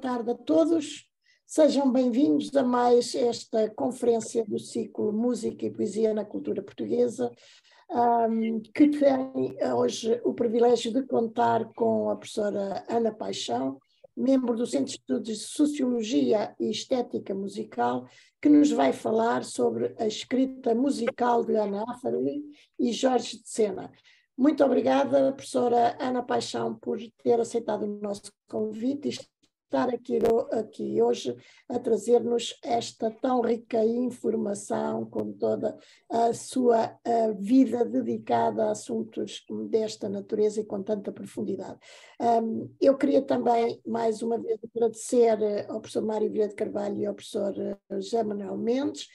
tarde a todos. Sejam bem-vindos a mais esta conferência do ciclo Música e Poesia na Cultura Portuguesa, que tem hoje o privilégio de contar com a professora Ana Paixão, membro do Centro de Estudos de Sociologia e Estética Musical, que nos vai falar sobre a escrita musical de Ana Afferli e Jorge de Sena. Muito obrigada, professora Ana Paixão, por ter aceitado o nosso convite e estar aqui hoje a trazer-nos esta tão rica informação, com toda a sua vida dedicada a assuntos desta natureza e com tanta profundidade. Eu queria também, mais uma vez, agradecer ao professor Mário Vieira de Carvalho e ao professor José Manuel Mendes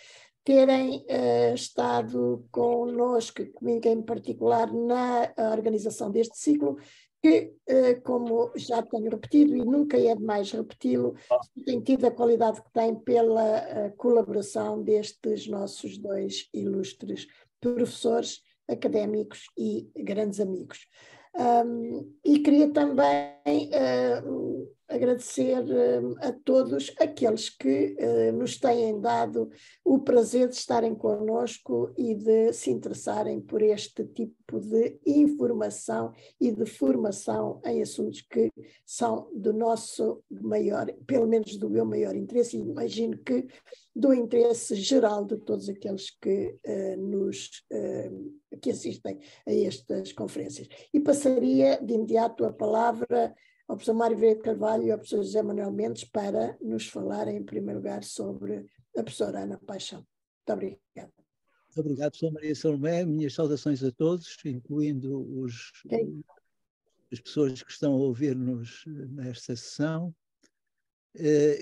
terem estado connosco, comigo em particular, na organização deste ciclo, que, como já tenho repetido, e nunca é demais repeti-lo, tem tido a qualidade que tem pela colaboração destes nossos dois ilustres professores, académicos e grandes amigos. E queria também agradecer a todos aqueles que nos têm dado o prazer de estarem connosco e de se interessarem por este tipo de informação e de formação em assuntos que são do nosso maior, pelo menos do meu maior interesse, e imagino que do interesse geral de todos aqueles que que assistem a estas conferências. E passaria de imediato a palavra ao professor Mário Vieira de Carvalho e ao professor José Manuel Mendes para nos falarem, em primeiro lugar, sobre a professora Ana Paixão. Muito obrigada. Muito obrigado, professora Maria Salomé. Minhas saudações a todos, incluindo as pessoas que estão a ouvir-nos nesta sessão.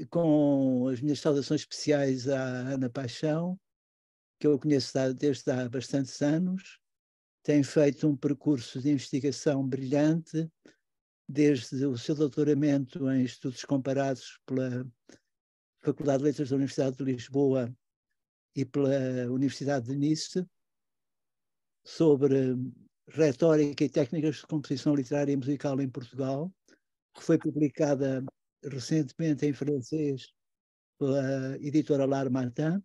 Com as minhas saudações especiais à Ana Paixão, que eu conheço desde há bastantes anos. Tem feito um percurso de investigação brilhante, desde o seu doutoramento em estudos comparados pela Faculdade de Letras da Universidade de Lisboa e pela Universidade de Nice, sobre retórica e técnicas de composição literária e musical em Portugal, que foi publicada recentemente em francês pela editora L'Harmattan.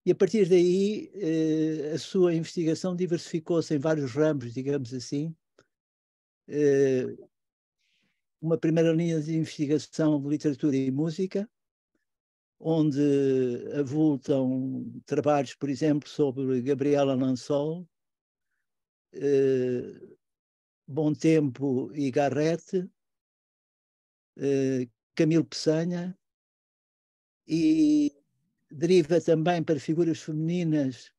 E a partir daí a sua investigação diversificou-se em vários ramos, digamos assim. Uma primeira linha de investigação de literatura e música, onde avultam trabalhos, por exemplo, sobre Gabriela Lansol, Bom Tempo e Garrett, Camilo Peçanha, e deriva também para figuras femininas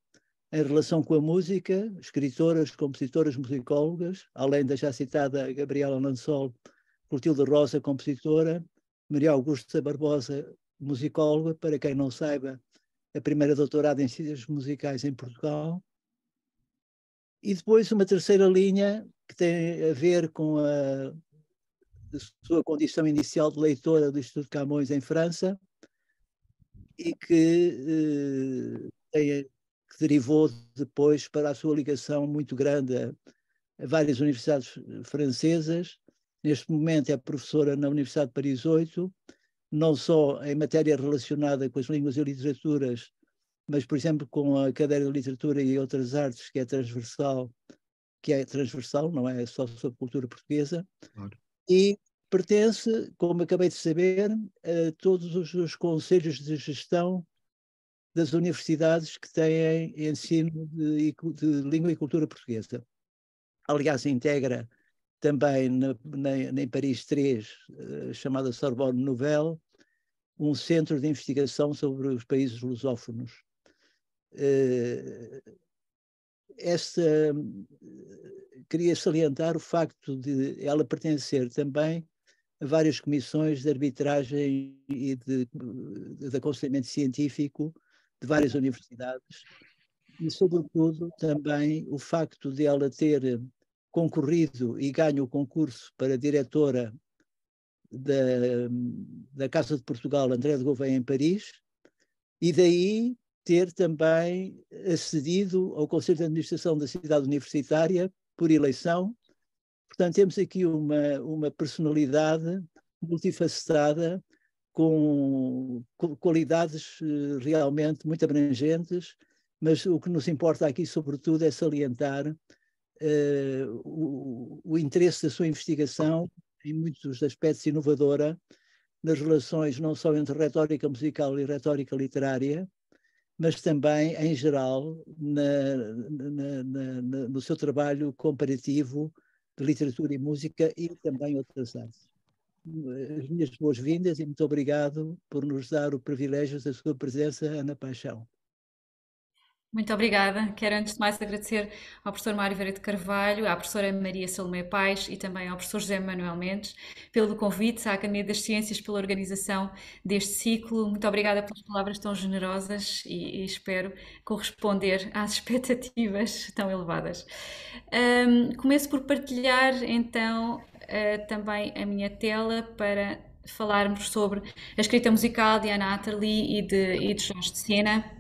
em relação com a música, escritoras, compositoras, musicólogas, além da já citada Gabriela Lansol, Clotilde Rosa, compositora, Maria Augusta Barbosa, musicóloga, para quem não saiba, a primeira doutorada em ciências musicais em Portugal. E depois uma terceira linha que tem a ver com a sua condição inicial de leitora do Instituto Camões em França e que derivou depois para a sua ligação muito grande a várias universidades francesas. Neste momento é professora na Universidade de Paris 8, não só em matéria relacionada com as línguas e literaturas, mas, por exemplo, com a cadeira de literatura e outras artes, que é transversal, não é só sobre cultura portuguesa. Claro. E pertence, como acabei de saber, a todos os conselhos de gestão das universidades que têm ensino de língua e cultura portuguesa. Aliás, integra também em Paris 3, chamada Sorbonne Nouvelle, um centro de investigação sobre os países lusófonos. Queria salientar o facto de ela pertencer também a várias comissões de arbitragem e de aconselhamento científico de várias universidades, e, sobretudo, também o facto de ela ter concorrido e ganho o concurso para diretora da Casa de Portugal André de Gouveia em Paris, e daí ter também acedido ao Conselho de Administração da Cidade Universitária por eleição. Portanto, temos aqui uma personalidade multifacetada, com qualidades realmente muito abrangentes, mas o que nos importa aqui, sobretudo, é salientar o interesse da sua investigação, em muitos aspectos inovadora, nas relações não só entre retórica musical e retórica literária, mas também, em geral, no seu trabalho comparativo de literatura e música e também outras artes. As minhas boas-vindas e muito obrigado por nos dar o privilégio da sua presença, Ana Paixão. Muito obrigada. Quero antes de mais agradecer ao professor Mário Vieira de Carvalho, à professora Maria Salomé Paes e também ao professor José Manuel Mendes pelo convite, à Academia das Ciências pela organização deste ciclo. Muito obrigada pelas palavras tão generosas e espero corresponder às expectativas tão elevadas. Começo por partilhar então também a minha tela para falarmos sobre a escrita musical de Anna Atterley e de Jorge de Sena.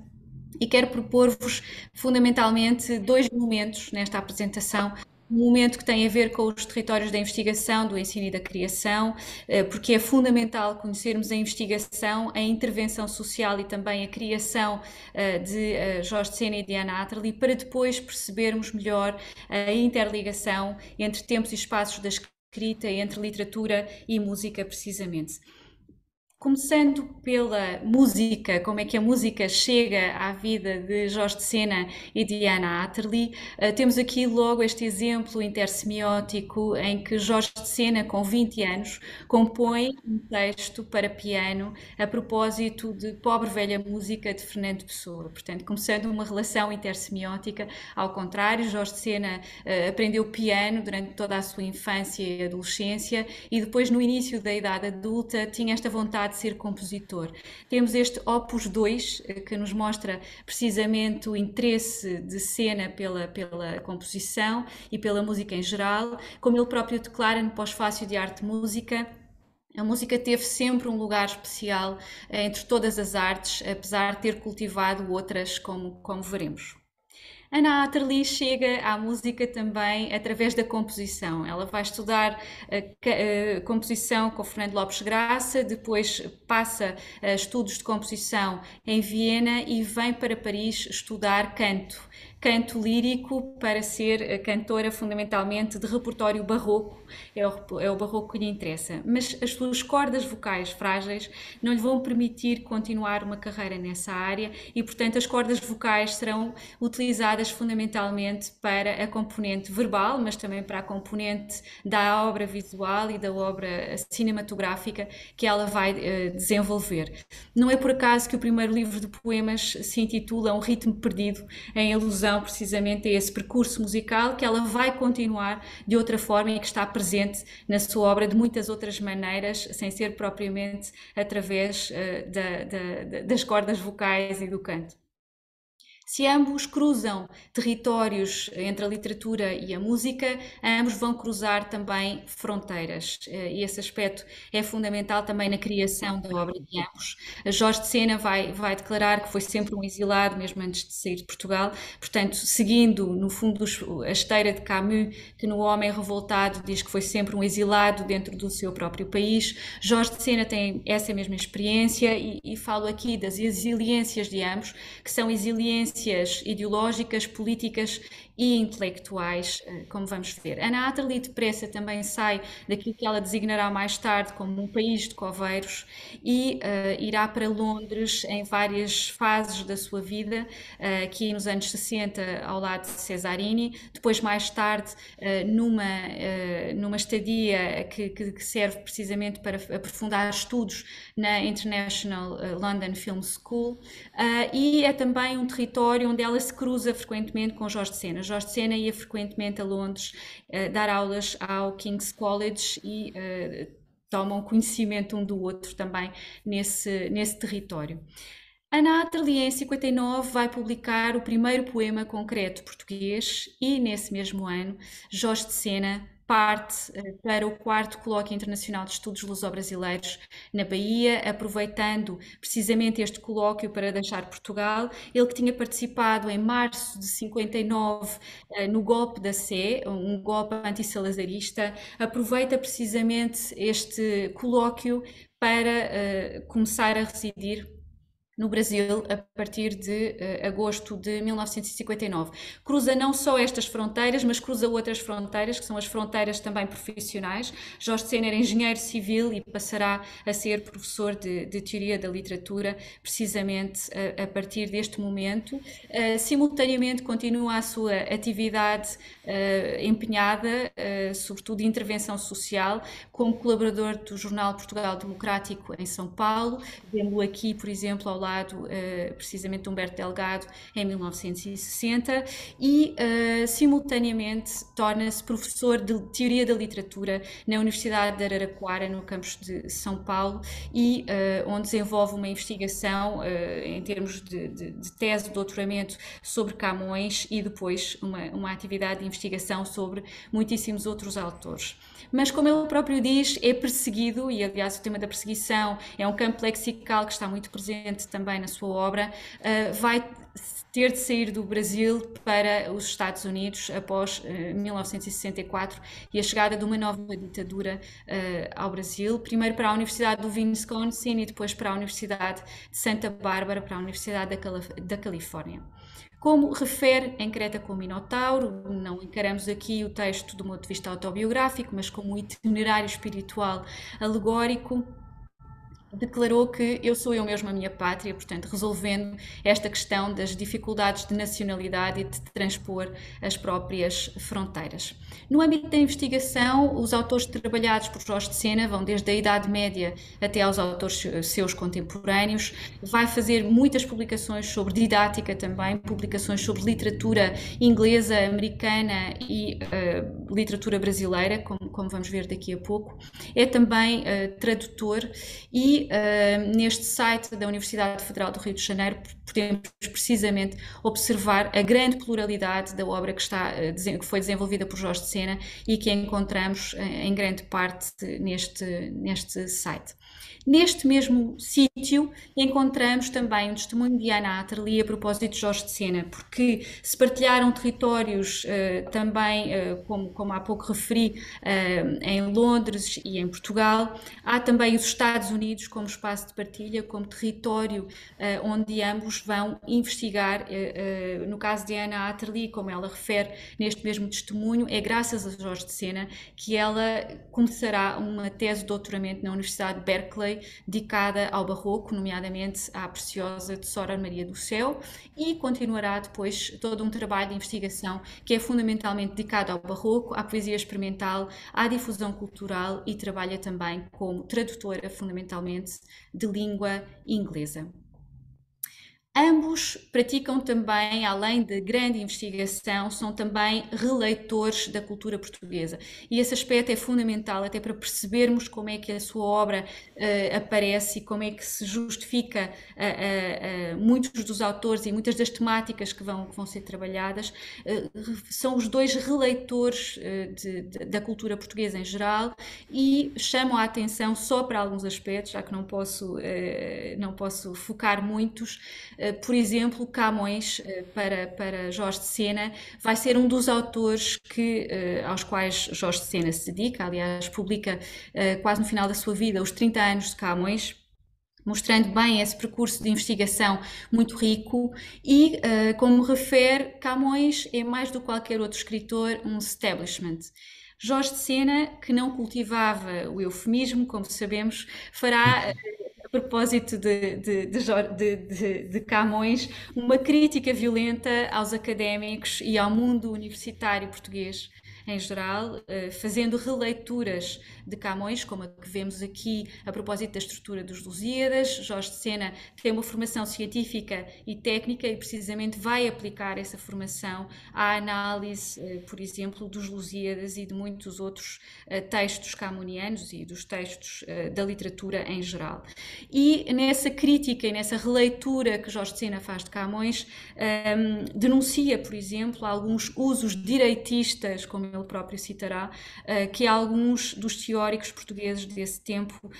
E quero propor-vos fundamentalmente dois momentos nesta apresentação. Um momento que tem a ver com os territórios da investigação, do ensino e da criação, porque é fundamental conhecermos a investigação, a intervenção social e também a criação de Jorge de Sena e de Anna Atterley, para depois percebermos melhor a interligação entre tempos e espaços da escrita, entre literatura e música, precisamente. Começando pela música, como é que a música chega à vida de Jorge de Sena e de Anna Atterley, temos aqui logo este exemplo intersemiótico em que Jorge de Sena, com 20 anos, compõe um texto para piano a propósito de Pobre Velha Música de Fernando Pessoa. Portanto, começando uma relação intersemiótica, ao contrário, Jorge de Sena aprendeu piano durante toda a sua infância e adolescência e depois, no início da idade adulta, tinha esta vontade de ser compositor. Temos este Opus 2, que nos mostra precisamente o interesse de Sena pela composição e pela música em geral. Como ele próprio declara no pós-fácio de Arte Música, a música teve sempre um lugar especial entre todas as artes, apesar de ter cultivado outras, como veremos. Anna Atterley chega à música também através da composição. Ela vai estudar composição com Fernando Lopes Graça, depois passa a estudos de composição em Viena e vem para Paris estudar canto lírico para ser cantora fundamentalmente de repertório barroco, é o barroco que lhe interessa. Mas as suas cordas vocais frágeis não lhe vão permitir continuar uma carreira nessa área e, portanto, as cordas vocais serão utilizadas fundamentalmente para a componente verbal, mas também para a componente da obra visual e da obra cinematográfica que ela vai desenvolver. Não é por acaso que o primeiro livro de poemas se intitula Um Ritmo Perdido, em alusão precisamente a esse percurso musical que ela vai continuar de outra forma e que está presente na sua obra de muitas outras maneiras, sem ser propriamente através das cordas vocais e do canto. Se ambos cruzam territórios entre a literatura e a música, ambos vão cruzar também fronteiras. E esse aspecto é fundamental também na criação da obra de ambos. Jorge de Sena vai declarar que foi sempre um exilado, mesmo antes de sair de Portugal. Portanto, seguindo, no fundo, a esteira de Camus, que no Homem Revoltado diz que foi sempre um exilado dentro do seu próprio país, Jorge de Sena tem essa mesma experiência e falo aqui das exiliências de ambos, que são exiliências ideológicas, políticas e intelectuais, como vamos ver. Anna Atterley depressa também sai daquilo que ela designará mais tarde como um país de coveiros e irá para Londres em várias fases da sua vida, aqui nos anos 60 ao lado de Cesarini, depois mais tarde numa estadia que serve precisamente para aprofundar estudos na International London Film School, e é também um território onde ela se cruza frequentemente com Jorge de Sena. Jorge de Sena ia frequentemente a Londres dar aulas ao King's College e tomam conhecimento um do outro também nesse território. Anna Atterley, em 59, vai publicar o primeiro poema concreto português e, nesse mesmo ano, Jorge de Sena parte para o 4º Colóquio Internacional de Estudos Luso-Brasileiros na Bahia, aproveitando precisamente este colóquio para deixar Portugal. Ele que tinha participado em março de 59 no golpe da Sé, um golpe anti-salazarista, aproveita precisamente este colóquio para começar a residir no Brasil a partir de agosto de 1959. Cruza não só estas fronteiras, mas cruza outras fronteiras, que são as fronteiras também profissionais. Jorge de Sena era engenheiro civil e passará a ser professor de teoria da literatura, precisamente a partir deste momento. Simultaneamente continua a sua atividade empenhada, sobretudo de intervenção social, como colaborador do jornal Portugal Democrático em São Paulo. Vemos-lo aqui, por exemplo, ao lado precisamente de Humberto Delgado em 1960 e simultaneamente torna-se professor de teoria da literatura na Universidade de Araraquara, no campus de São Paulo, e onde desenvolve uma investigação em termos de tese de doutoramento sobre Camões e depois uma atividade de investigação sobre muitíssimos outros autores. Mas, como ele próprio diz, é perseguido, e aliás o tema da perseguição é um campo lexical que está muito presente também na sua obra, vai ter de sair do Brasil para os Estados Unidos após 1964 e a chegada de uma nova ditadura ao Brasil, primeiro para a Universidade do Wisconsin e depois para a Universidade de Santa Bárbara, para a Universidade da Califórnia. Como refere em Creta com o Minotauro, não encaramos aqui o texto do ponto de vista autobiográfico, mas como um itinerário espiritual alegórico, declarou que eu sou eu mesmo a minha pátria, portanto, resolvendo esta questão das dificuldades de nacionalidade e de transpor as próprias fronteiras. No âmbito da investigação, os autores trabalhados por Jorge de Sena vão desde a Idade Média até aos autores seus contemporâneos, vai fazer muitas publicações sobre didática também, publicações sobre literatura inglesa, americana e literatura brasileira, como vamos ver daqui a pouco. É também tradutor e neste site da Universidade Federal do Rio de Janeiro podemos precisamente observar a grande pluralidade da obra que foi desenvolvida por Jorge de Sena e que encontramos em grande parte neste site. Neste mesmo sítio encontramos também um testemunho de Anna Atterley a propósito de Jorge de Sena, porque se partilharam territórios também, como há pouco referi, em Londres e em Portugal. Há também os Estados Unidos como espaço de partilha, como território onde ambos vão investigar. No caso de Anna Atterley, como ela refere neste mesmo testemunho, é graças a Jorge de Sena que ela começará uma tese de doutoramento na Universidade de Berkeley dedicada ao barroco, nomeadamente à preciosa Tesoura Maria do Céu, e continuará depois todo um trabalho de investigação que é fundamentalmente dedicado ao barroco, à poesia experimental, à difusão cultural e trabalha também como tradutora fundamentalmente de língua inglesa. Ambos praticam também, além de grande investigação, são também releitores da cultura portuguesa. E esse aspecto é fundamental até para percebermos como é que a sua obra aparece e como é que se justifica muitos dos autores e muitas das temáticas que vão ser trabalhadas. São os dois releitores da cultura portuguesa em geral e chamam a atenção só para alguns aspectos, já que não posso focar muitos. Por exemplo, Camões, para Jorge de Sena, vai ser um dos autores aos quais Jorge de Sena se dedica, aliás, publica quase no final da sua vida os 30 anos de Camões, mostrando bem esse percurso de investigação muito rico e, como refere, Camões é mais do que qualquer outro escritor um establishment. Jorge de Sena, que não cultivava o eufemismo, como sabemos, fará... A propósito de Camões, uma crítica violenta aos académicos e ao mundo universitário português em geral, fazendo releituras de Camões, como a que vemos aqui a propósito da estrutura dos Lusíadas. Jorge de Sena tem uma formação científica e técnica e precisamente vai aplicar essa formação à análise, por exemplo, dos Lusíadas e de muitos outros textos camonianos e dos textos da literatura em geral. E nessa crítica e nessa releitura que Jorge de Sena faz de Camões, denuncia, por exemplo, alguns usos direitistas, como ele próprio citará, que alguns dos teóricos portugueses desse tempo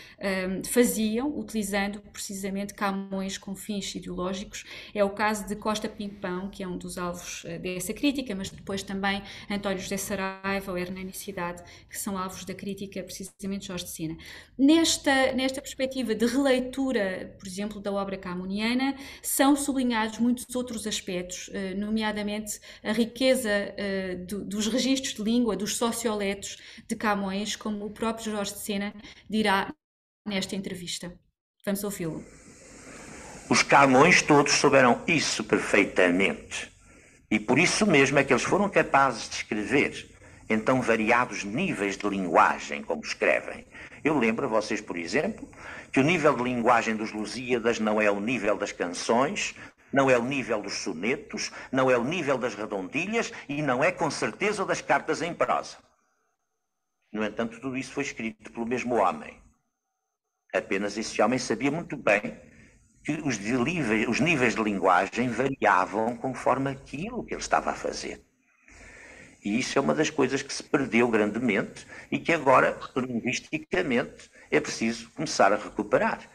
faziam, utilizando precisamente Camões com fins ideológicos. É o caso de Costa Pimpão, que é um dos alvos dessa crítica, mas depois também António José Saraiva ou Hernani Cidade, que são alvos da crítica precisamente de Jorge de Sena. Nesta perspectiva de releitura, por exemplo, da obra camoniana, são sublinhados muitos outros aspectos, nomeadamente a riqueza dos registros de língua, dos socioletos de Camões, como o próprio Jorge de Sena dirá nesta entrevista. Vamos ouvi-lo. Os Camões todos souberam isso perfeitamente. E por isso mesmo é que eles foram capazes de escrever em tão variados níveis de linguagem como escrevem. Eu lembro a vocês, por exemplo, que o nível de linguagem dos Lusíadas não é o nível das canções, não é o nível dos sonetos, não é o nível das redondilhas e não é com certeza o das cartas em prosa. No entanto, tudo isso foi escrito pelo mesmo homem. Apenas esse homem sabia muito bem que os níveis de linguagem variavam conforme aquilo que ele estava a fazer. E isso é uma das coisas que se perdeu grandemente e que agora, linguisticamente, é preciso começar a recuperar.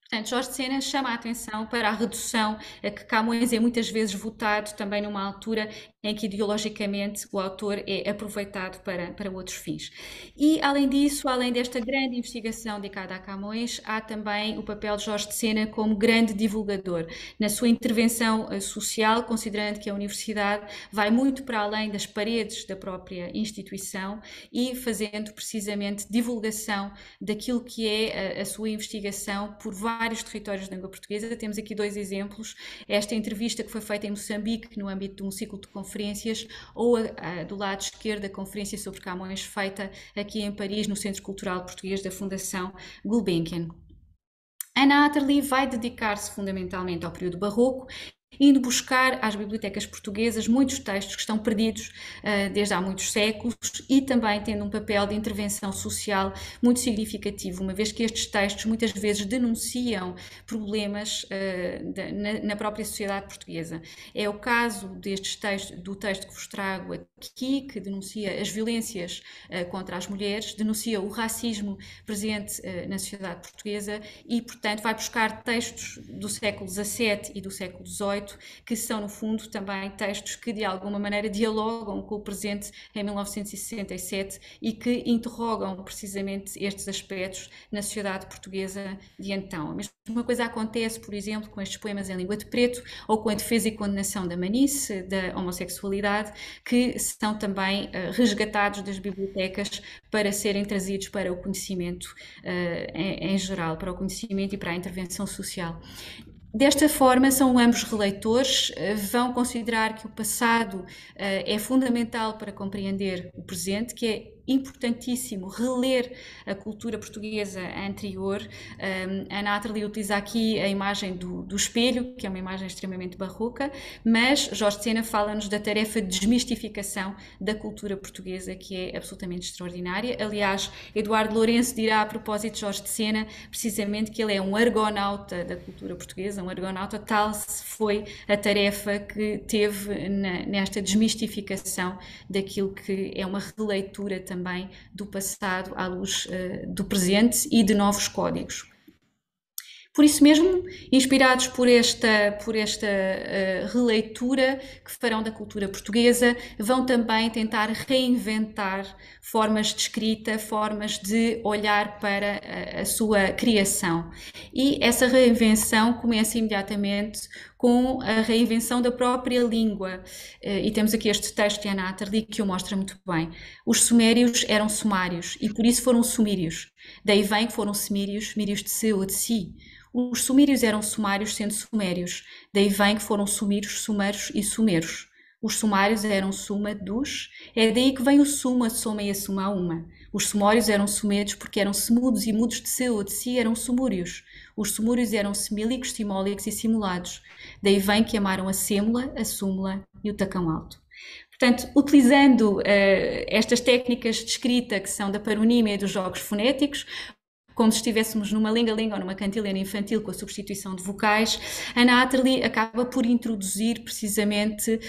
Portanto, Jorge de Sena chama a atenção para a redução a que Camões é muitas vezes votado também numa altura em que ideologicamente o autor é aproveitado para outros fins. E, além disso, além desta grande investigação dedicada a Camões, há também o papel de Jorge de Sena como grande divulgador, na sua intervenção social, considerando que a universidade vai muito para além das paredes da própria instituição e fazendo precisamente divulgação daquilo que é a sua investigação por vários territórios de língua portuguesa. Temos aqui dois exemplos, esta entrevista que foi feita em Moçambique, no âmbito de um ciclo de conferências, ou do lado esquerdo, a conferência sobre Camões, feita aqui em Paris, no Centro Cultural Português da Fundação Gulbenkian. Anna Atterley vai dedicar-se fundamentalmente ao período barroco, indo buscar às bibliotecas portuguesas muitos textos que estão perdidos desde há muitos séculos e também tendo um papel de intervenção social muito significativo, uma vez que estes textos muitas vezes denunciam problemas na própria sociedade portuguesa. É o caso do texto que vos trago aqui, que denuncia as violências contra as mulheres, denuncia o racismo presente na sociedade portuguesa e, portanto, vai buscar textos do século XVII e do século XVIII, que são, no fundo, também textos que, de alguma maneira, dialogam com o presente em 1967 e que interrogam precisamente estes aspectos na sociedade portuguesa de então. A mesma coisa acontece, por exemplo, com estes poemas em língua de preto ou com a defesa e condenação da manice, da homossexualidade, que são também resgatados das bibliotecas para serem trazidos para o conhecimento em geral, para o conhecimento e para a intervenção social. Desta forma, são ambos releitores, vão considerar que o passado é fundamental para compreender o presente, que é importantíssimo reler a cultura portuguesa anterior. Anna Atterley utiliza aqui a imagem do espelho, que é uma imagem extremamente barroca, mas Jorge de Sena fala-nos da tarefa de desmistificação da cultura portuguesa, que é absolutamente extraordinária. Aliás, Eduardo Lourenço dirá a propósito de Jorge de Sena, precisamente, que ele é um argonauta da cultura portuguesa, um argonauta, tal foi a tarefa que teve nesta desmistificação daquilo que é uma releitura também do passado à luz do presente e de novos códigos. Por isso mesmo, inspirados por esta releitura que farão da cultura portuguesa, vão também tentar reinventar formas de escrita, formas de olhar para a sua criação. E essa reinvenção começa imediatamente com a reinvenção da própria língua. E temos aqui este texto de Anna Atterley que o mostra muito bem. Os sumérios eram sumários e por isso foram sumírios. Daí vem que foram semírios, mírios de se ou de si. Os sumírios eram sumários sendo sumérios. Daí vem que foram sumírios, sumeros e sumeros. Os sumários eram suma dos. É daí que vem o suma, soma e a suma a uma. Os sumórios eram sumedos porque eram semudos e mudos de se ou de si eram sumúrios. Os sumúrios eram semílicos, simólicos e simulados. Daí vem que amaram a sêmula, a súmula e o tacão alto. Portanto, utilizando estas técnicas de escrita que são da paronímia e dos jogos fonéticos, como se estivéssemos numa lenga-lenga ou numa cantilena infantil com a substituição de vocais, a Nathalie acaba por introduzir precisamente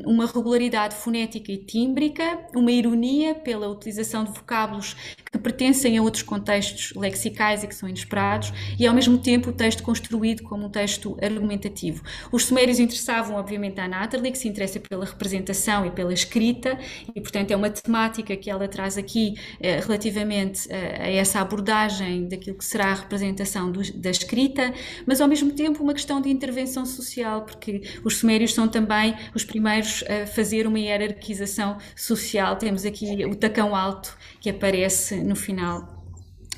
uma regularidade fonética e tímbrica, uma ironia pela utilização de vocábulos que pertencem a outros contextos lexicais e que são inesperados, e ao mesmo tempo o texto construído como um texto argumentativo. Os sumérios interessavam obviamente à Nathalie, que se interessa pela representação e pela escrita, e portanto é uma temática que ela traz aqui relativamente a essa abordagem daquilo que será a representação da escrita, mas ao mesmo tempo uma questão de intervenção social, porque os sumérios são também os primeiros a fazer uma hierarquização social. Temos aqui o tacão alto que aparece no final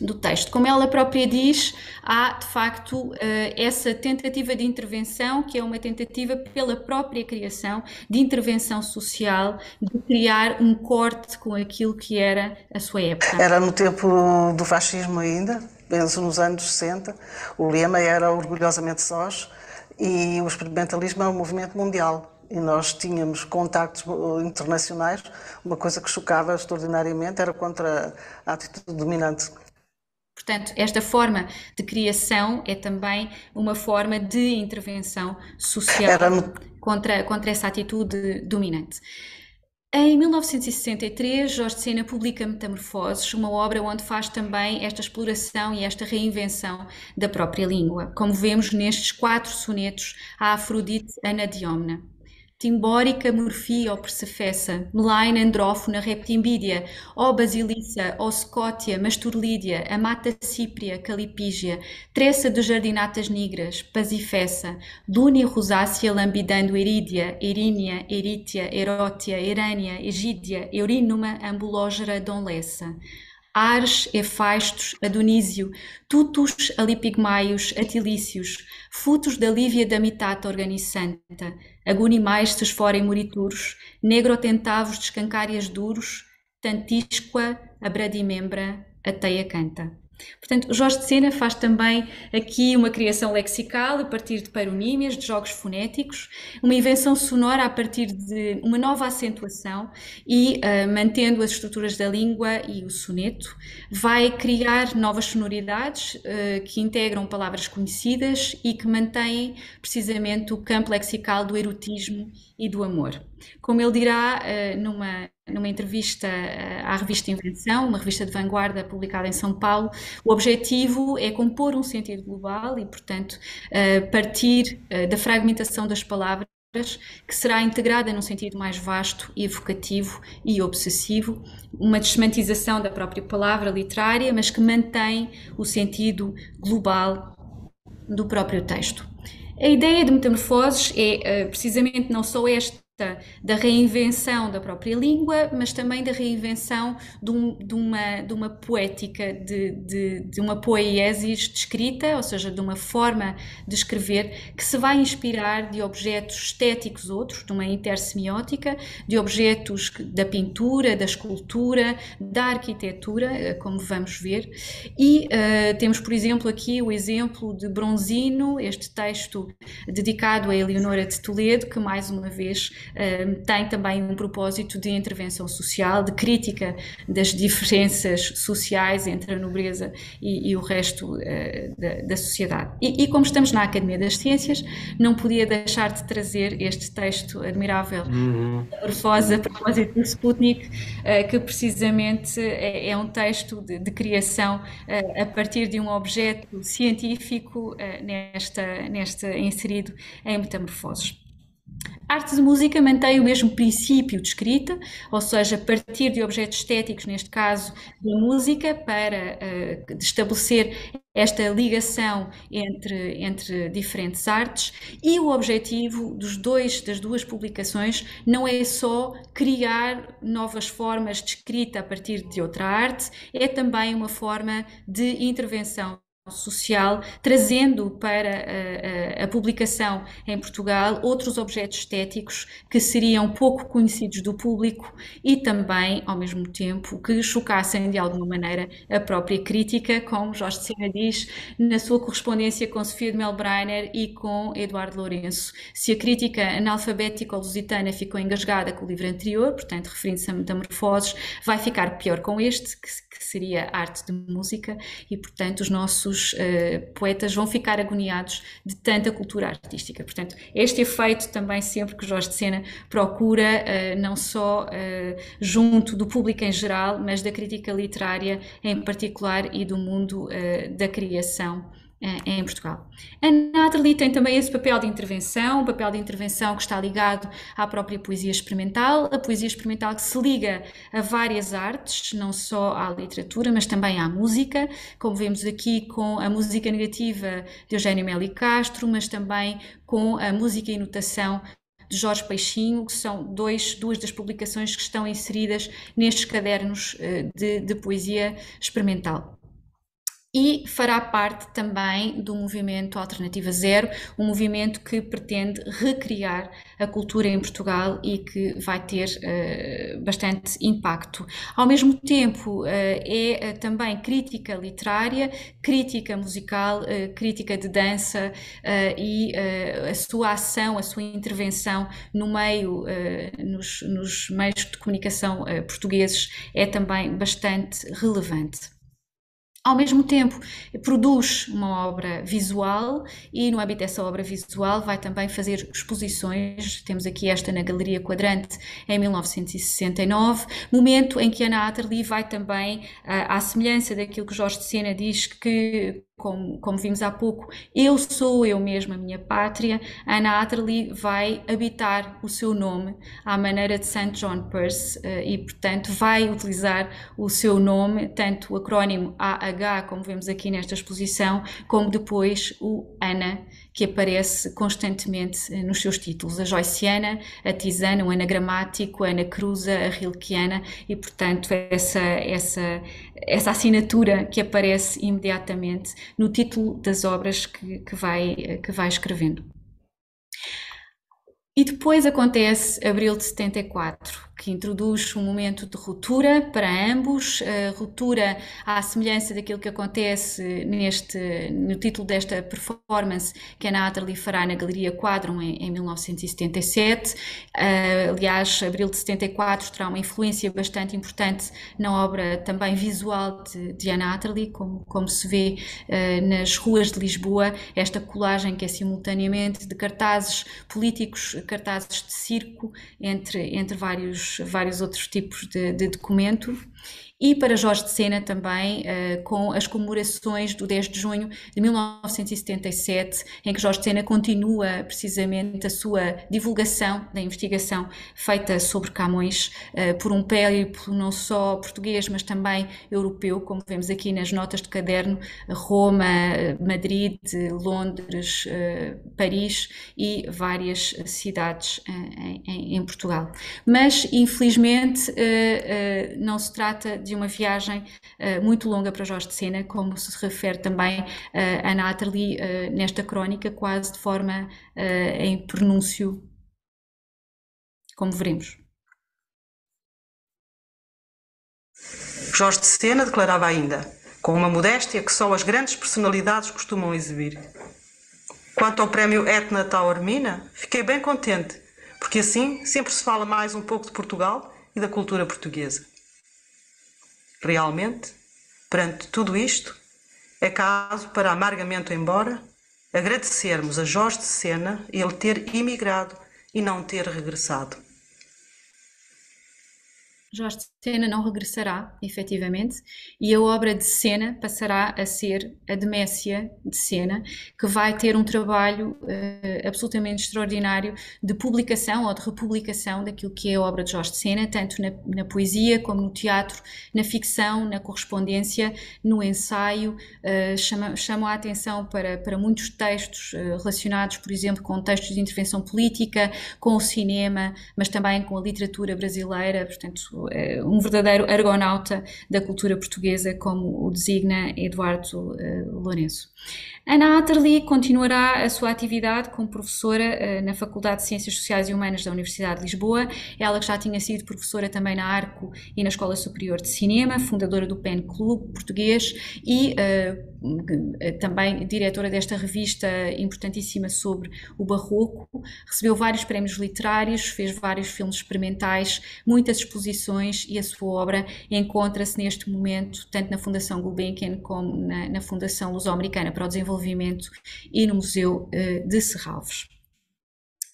do texto. Como ela própria diz, há de facto essa tentativa de intervenção, que é uma tentativa pela própria criação de intervenção social, de criar um corte com aquilo que era a sua época. Era no tempo do fascismo ainda, penso nos anos 60, o lema era orgulhosamente sós, e o experimentalismo é um movimento mundial. E nós tínhamos contactos internacionais, uma coisa que chocava extraordinariamente era contra a atitude dominante. Portanto, esta forma de criação é também uma forma de intervenção social contra essa atitude dominante. Em 1963, Jorge de Sena publica Metamorfoses, uma obra onde faz também esta exploração e esta reinvenção da própria língua, como vemos nestes 4 sonetos à Afrodite Anadiomna. Timbórica, Morfia, ou Persefessa, Melaina, Andrófona, Reptimbídia, ó Basilissa, ó Scótia, Masturlídia, Amata Cípria, Calipígia, Tressa de Jardinatas Nigras, Pasifessa, Lúnia Rosácea, Lambidando, Erídia, Erínia, Erítia, Erótia, Erânia, Egídia, Eurínuma, Ambulógera, Donlessa. Ares, Efaistos, Adonísio, Tutus, Alipigmaios, Atilícios, Futos da Lívia da Mitata Organissanta, Agunimais, Sesforem Morituros, Negrotentavos de Escancárias Duros, Tantisqua, Abradimembra, Ateia Canta. Portanto, Jorge de Sena faz também aqui uma criação lexical a partir de paronímias, de jogos fonéticos, uma invenção sonora a partir de uma nova acentuação e, mantendo as estruturas da língua e o soneto, vai criar novas sonoridades que integram palavras conhecidas e que mantêm precisamente o campo lexical do erotismo e do amor. Como ele dirá numa entrevista à revista Invenção, uma revista de vanguarda publicada em São Paulo, o objetivo é compor um sentido global e, portanto, partir da fragmentação das palavras, que será integrada num sentido mais vasto, evocativo e obsessivo, uma dessemantização da própria palavra literária, mas que mantém o sentido global do próprio texto. A ideia de Metamorfoses é precisamente não só esta da reinvenção da própria língua, mas também da reinvenção de uma poética, de uma poiesis de escrita, ou seja, de uma forma de escrever que se vai inspirar de objetos estéticos outros, de uma intersemiótica, de objetos da pintura, da escultura, da arquitetura, como vamos ver. E temos, por exemplo, aqui o exemplo de Bronzino, este texto dedicado a Eleonora de Toledo, que mais uma vez tem também um propósito de intervenção social, de crítica das diferenças sociais entre a nobreza e o resto da sociedade. E como estamos na Academia das Ciências, não podia deixar de trazer este texto admirável, Metamorfose, a propósito do Sputnik, que precisamente é um texto de criação a partir de um objeto científico inserido em Metamorfoses. Artes e música mantém o mesmo princípio de escrita, ou seja, partir de objetos estéticos, neste caso da música, para estabelecer esta ligação entre diferentes artes, e o objetivo das duas publicações não é só criar novas formas de escrita a partir de outra arte, é também uma forma de intervenção social, trazendo para a publicação em Portugal outros objetos estéticos que seriam pouco conhecidos do público e também, ao mesmo tempo, que chocassem de alguma maneira a própria crítica, como Jorge de Sena diz na sua correspondência com Sofia de Melbrenner e com Eduardo Lourenço. Se a crítica analfabético-lusitana ficou engasgada com o livro anterior, portanto, referindo-se a Metamorfoses, vai ficar pior com este, que seria arte de música, e, portanto, os nossos poetas vão ficar agoniados de tanta cultura artística. Portanto, este efeito também sempre que Jorge de Sena procura, não só junto do público em geral, mas da crítica literária em particular e do mundo da criação em Portugal. A Natalie tem também esse papel de intervenção, um papel de intervenção que está ligado à própria poesia experimental, a poesia experimental que se liga a várias artes, não só à literatura, mas também à música, como vemos aqui com a música negativa de Eugénio Meli Castro, mas também com a música e notação de Jorge Peixinho, que são duas das publicações que estão inseridas nestes cadernos de poesia experimental. E fará parte também do movimento Alternativa Zero, um movimento que pretende recriar a cultura em Portugal e que vai ter bastante impacto. Ao mesmo tempo, é também crítica literária, crítica musical, crítica de dança e a sua ação, a sua intervenção no meio, nos meios de comunicação portugueses é também bastante relevante. Ao mesmo tempo, produz uma obra visual e, no âmbito dessa obra visual, vai também fazer exposições. Temos aqui esta na Galeria Quadrante, em 1969, momento em que a Natalie vai também, à semelhança daquilo que Jorge de Sena diz que, como vimos há pouco, eu sou eu mesma a minha pátria, a Natalie vai habitar o seu nome à maneira de St. John Perse e, portanto, vai utilizar o seu nome, tanto o acrónimo AH, como vemos aqui nesta exposição, como depois o Ana, que aparece constantemente nos seus títulos, a Joyciana, a Tisana, o anagramático, a Anacruza, a Rilkeana, e, portanto, essa assinatura que aparece imediatamente no título das obras que vai escrevendo. E depois acontece abril de 74, que introduz um momento de ruptura para ambos, ruptura à semelhança daquilo que acontece no título desta performance que a Natalie fará na Galeria Quadrum em 1977. Aliás, abril de 74 terá uma influência bastante importante na obra também visual de a Natalie, como se vê nas ruas de Lisboa, esta colagem que é simultaneamente de cartazes políticos, cartazes de circo, entre vários outros tipos de documento. E para Jorge de Sena também, com as comemorações do 10 de junho de 1977, em que Jorge de Sena continua precisamente a sua divulgação da investigação feita sobre Camões por um périplo não só português, mas também europeu, como vemos aqui nas notas de caderno, Roma, Madrid, Londres, Paris e várias cidades em Portugal. Mas, infelizmente, não se trata de uma viagem muito longa para Jorge de Sena, como se refere também a Natalie nesta crónica, quase de forma em pronúncio, como veremos. Jorge de Sena declarava ainda, com uma modéstia que só as grandes personalidades costumam exibir: quanto ao prémio Etna Taormina, fiquei bem contente, porque assim sempre se fala mais um pouco de Portugal e da cultura portuguesa. Realmente, perante tudo isto, é caso para amargamente embora agradecermos a Jorge de Sena ele ter imigrado e não ter regressado. Jorge de Sena não regressará, efetivamente, e a obra de Sena passará a ser a Demécia de Sena, que vai ter um trabalho absolutamente extraordinário de publicação ou de republicação daquilo que é a obra de Jorge de Sena, tanto na poesia como no teatro, na ficção, na correspondência, no ensaio. Chamam a atenção para muitos textos relacionados, por exemplo, com textos de intervenção política, com o cinema, mas também com a literatura brasileira, portanto, um um verdadeiro argonauta da cultura portuguesa, como o designa Eduardo Lourenço. Ana Atterley continuará a sua atividade como professora na Faculdade de Ciências Sociais e Humanas da Universidade de Lisboa. Ela que já tinha sido professora também na ARCO e na Escola Superior de Cinema, fundadora do PEN Clube português e também diretora desta revista importantíssima sobre o Barroco. Recebeu vários prémios literários, fez vários filmes experimentais, muitas exposições, e a sua obra encontra-se neste momento tanto na Fundação Gulbenkian como na Fundação Luso-Americana para o Desenvolvimento e no Museu de Serralves.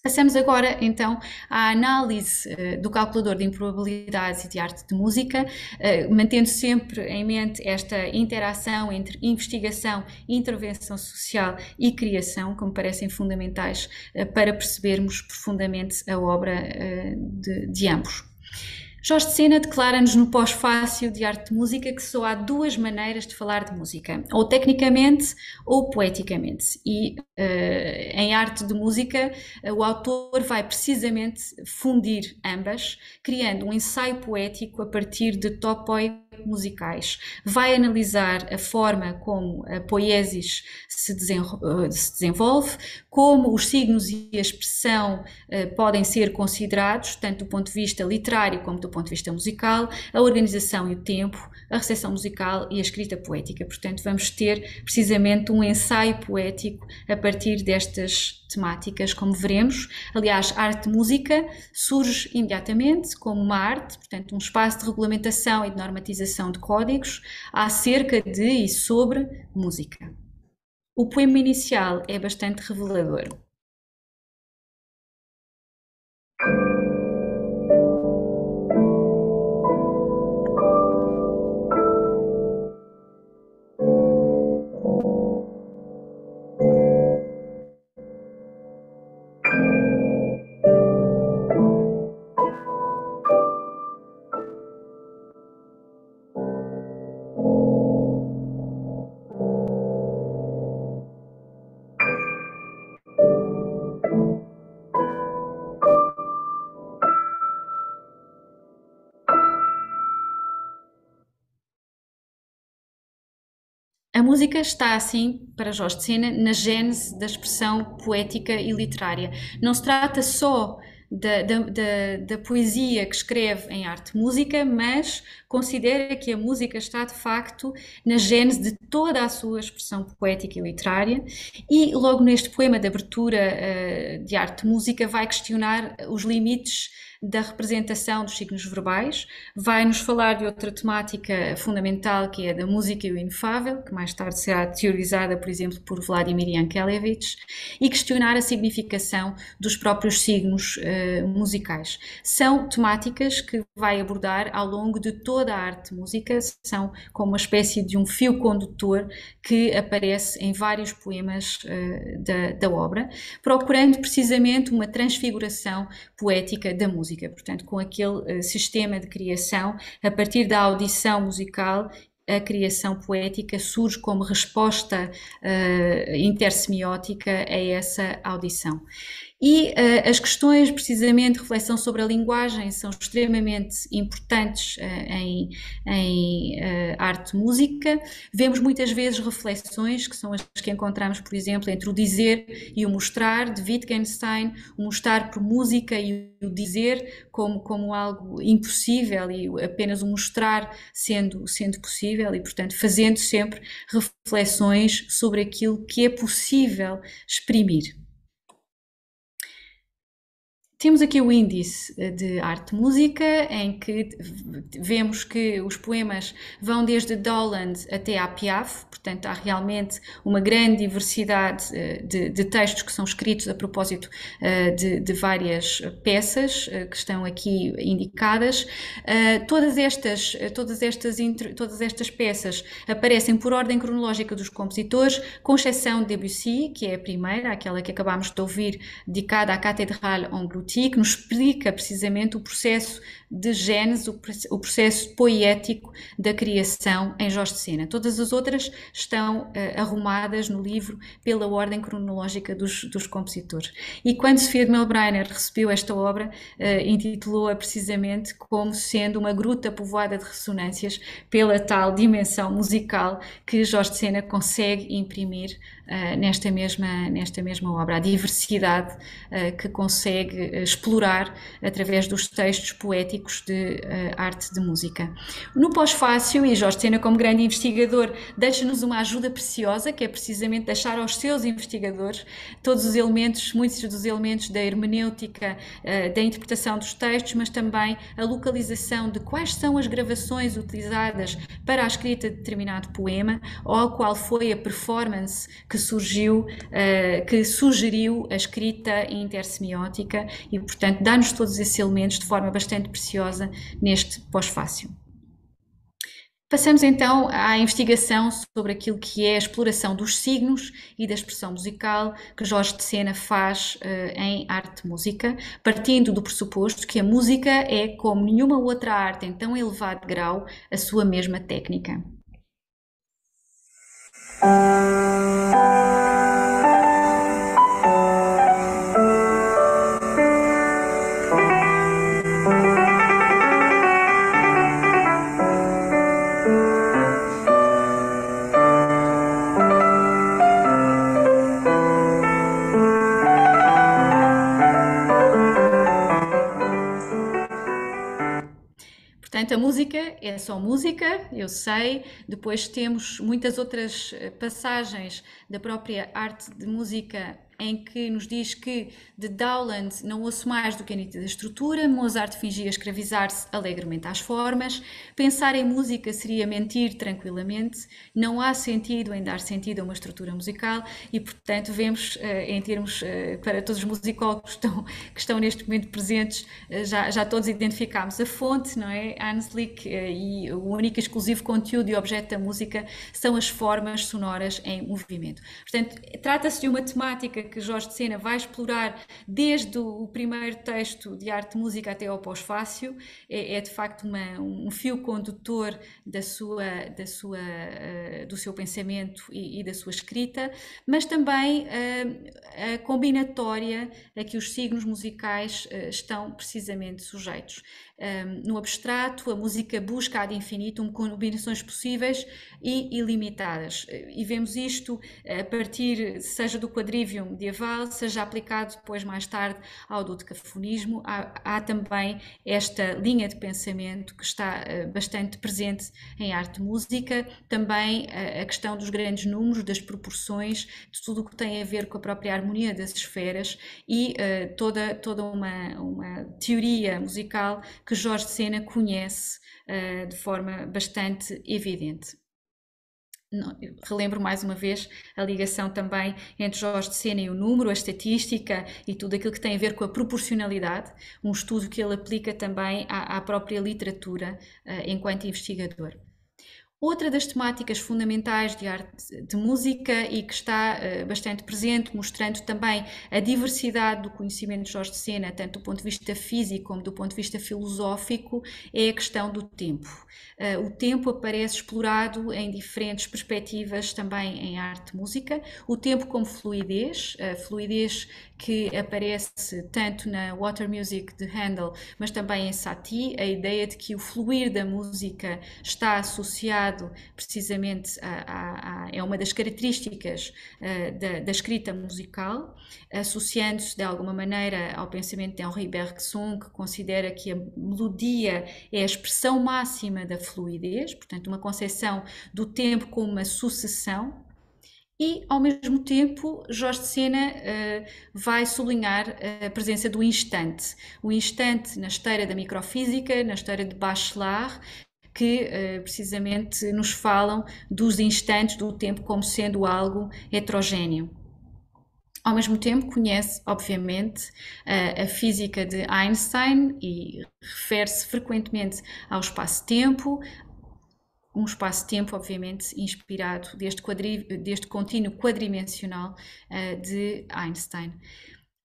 Passamos agora, então, à análise do calculador de improbabilidades e de arte de música, mantendo sempre em mente esta interação entre investigação, intervenção social e criação, que me parecem fundamentais para percebermos profundamente a obra de ambos. Jorge de Sena declara-nos no pós-fácil de arte de música que só há duas maneiras de falar de música, ou tecnicamente ou poeticamente. E em arte de música o autor vai precisamente fundir ambas, criando um ensaio poético a partir de topoi musicais. Vai analisar a forma como a poiesis se desenvolve, como os signos e a expressão podem ser considerados, tanto do ponto de vista literário como do ponto de vista musical, a organização e o tempo, a recepção musical e a escrita poética. Portanto, vamos ter precisamente um ensaio poético a partir destas temáticas, como veremos. Aliás, a arte-música surge imediatamente como uma arte, portanto, um espaço de regulamentação e de normatização de códigos acerca de e sobre música. O poema inicial é bastante revelador. A música está, assim, para Jorge de Sena, na gênese da expressão poética e literária. Não se trata só da poesia que escreve em arte-música, mas considera que a música está, de facto, na gênese de toda a sua expressão poética e literária, e logo neste poema de abertura de arte-música vai questionar os limites da representação dos signos verbais, vai-nos falar de outra temática fundamental, que é da música e o inefável, que mais tarde será teorizada, por exemplo, por Vladimir Yankelevich, e questionar a significação dos próprios signos musicais. São temáticas que vai abordar ao longo de toda a arte-música, são como uma espécie de um fio condutor que aparece em vários poemas da obra, procurando precisamente uma transfiguração poética da música. Portanto, com aquele sistema de criação, a partir da audição musical, a criação poética surge como resposta intersemiótica a essa audição. E as questões, precisamente, de reflexão sobre a linguagem são extremamente importantes em arte-música. Vemos muitas vezes reflexões, que são as que encontramos, por exemplo, entre o dizer e o mostrar, de Wittgenstein, o mostrar por música e o dizer como algo impossível e apenas o mostrar sendo possível e, portanto, fazendo sempre reflexões sobre aquilo que é possível exprimir. Temos aqui o índice de arte-música, em que vemos que os poemas vão desde Dolland até à Piaf, portanto há realmente uma grande diversidade de textos que são escritos a propósito de várias peças que estão aqui indicadas. Todas estas peças aparecem por ordem cronológica dos compositores, com exceção de Debussy, que é a primeira, aquela que acabámos de ouvir, dedicada à Cathédrale Engloutie, Petit, que nos explica precisamente o processo de gênese, o processo poético da criação em Jorge de Sena. Todas as outras estão arrumadas no livro pela ordem cronológica dos compositores. E quando Sofia de Melbrenner recebeu esta obra, intitulou-a precisamente como sendo uma gruta povoada de ressonâncias pela tal dimensão musical que Jorge de Sena consegue imprimir nesta mesma obra, a diversidade que consegue explorar através dos textos poéticos de arte de música. No pós-fácil, e Jorge de Sena, como grande investigador, deixa-nos uma ajuda preciosa, que é precisamente deixar aos seus investigadores todos os elementos, muitos dos elementos da hermenêutica, da interpretação dos textos, mas também a localização de quais são as gravações utilizadas para a escrita de determinado poema, ou qual foi a performance que surgiu, que sugeriu a escrita intersemiótica e, portanto, dá-nos todos esses elementos de forma bastante preciosa neste pós-fácil. Passamos então à investigação sobre aquilo que é a exploração dos signos e da expressão musical que Jorge de Sena faz em arte-música, partindo do pressuposto que a música é, como nenhuma outra arte em tão elevado grau, a sua mesma técnica. Portanto, a música é só música, eu sei. Depois temos muitas outras passagens da própria arte de música em que nos diz que de Dowland não ouço mais do que a nítida estrutura, Mozart fingia escravizar-se alegremente às formas, pensar em música seria mentir tranquilamente, não há sentido em dar sentido a uma estrutura musical e, portanto, vemos em termos, para todos os musicólogos que estão neste momento presentes, já todos identificámos a fonte, não é? Hanslick, e o único e exclusivo conteúdo e objeto da música são as formas sonoras em movimento. Portanto, trata-se de uma temática que Jorge de Sena vai explorar desde o primeiro texto de arte de música até ao pós-fácil, é de facto um fio condutor do seu pensamento e da sua escrita, mas também a combinatória a que os signos musicais estão precisamente sujeitos. No abstrato, a música busca ad infinitum combinações possíveis e ilimitadas, e vemos isto a partir, seja do quadrivium medieval, seja aplicado depois mais tarde ao dodecafonismo. Há também esta linha de pensamento que está bastante presente em arte música, também a questão dos grandes números, das proporções, de tudo o que tem a ver com a própria harmonia das esferas e toda uma teoria musical que Jorge de Sena conhece de forma bastante evidente. Relembro mais uma vez a ligação também entre Jorge de Sena e o número, a estatística e tudo aquilo que tem a ver com a proporcionalidade, um estudo que ele aplica também à própria literatura enquanto investigador. Outra das temáticas fundamentais de arte de música e que está bastante presente, mostrando também a diversidade do conhecimento de Jorge de Sena, tanto do ponto de vista físico como do ponto de vista filosófico, é a questão do tempo. O tempo aparece explorado em diferentes perspectivas também em arte de música. O tempo como fluidez, a fluidez que aparece tanto na Water Music de Handel, mas também em Satie, a ideia de que o fluir da música está associado precisamente é uma das características da escrita musical, associando-se de alguma maneira ao pensamento de Henri Bergson, que considera que a melodia é a expressão máxima da fluidez, portanto uma concepção do tempo como uma sucessão. E, ao mesmo tempo, Jorge de Sena vai sublinhar a presença do instante. O instante na esteira da microfísica, na esteira de Bachelard, que precisamente nos falam dos instantes do tempo como sendo algo heterogéneo. Ao mesmo tempo, conhece, obviamente, a física de Einstein e refere-se frequentemente ao espaço-tempo, um espaço-tempo, obviamente, inspirado deste contínuo quadrimensional de Einstein.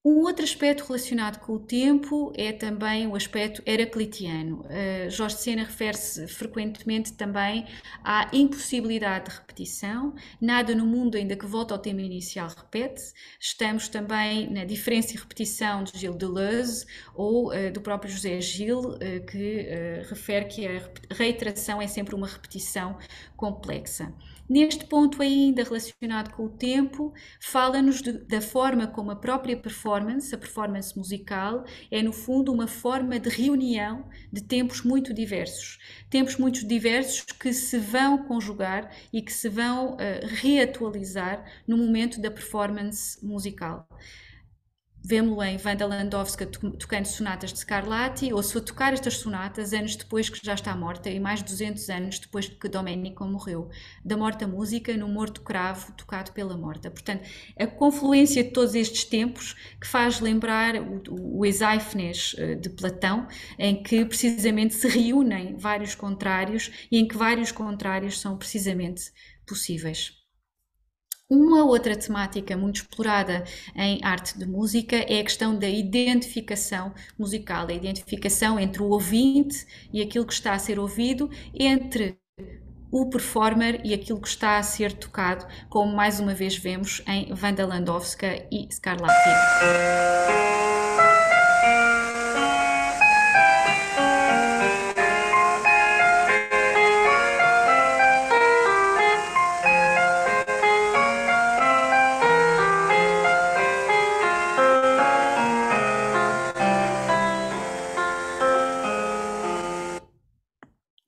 Um outro aspecto relacionado com o tempo é também o aspecto heraclitiano. Jorge de Sena refere-se frequentemente também à impossibilidade de repetição. Nada no mundo, ainda que volte ao tema inicial, repete. Estamos também na diferença e repetição de Gilles Deleuze ou do próprio José Gil, que refere que a reiteração é sempre uma repetição complexa. Neste ponto ainda relacionado com o tempo, fala-nos da forma como a própria performance, a performance musical, é no fundo uma forma de reunião de tempos muito diversos. Tempos muito diversos que se vão conjugar e que se vão reatualizar no momento da performance musical. Vemo-lo em Wanda Landowska tocando sonatas de Scarlatti, ou se a tocar estas sonatas anos depois que já está morta e mais de 200 anos depois que Domenico morreu. Da morta música no morto cravo tocado pela morta. Portanto, a confluência de todos estes tempos que faz lembrar o Esaífnes de Platão, em que precisamente se reúnem vários contrários e em que vários contrários são precisamente possíveis. Uma outra temática muito explorada em arte de música é a questão da identificação musical, a identificação entre o ouvinte e aquilo que está a ser ouvido, entre o performer e aquilo que está a ser tocado, como mais uma vez vemos em Wanda Landowska e Scarlatti.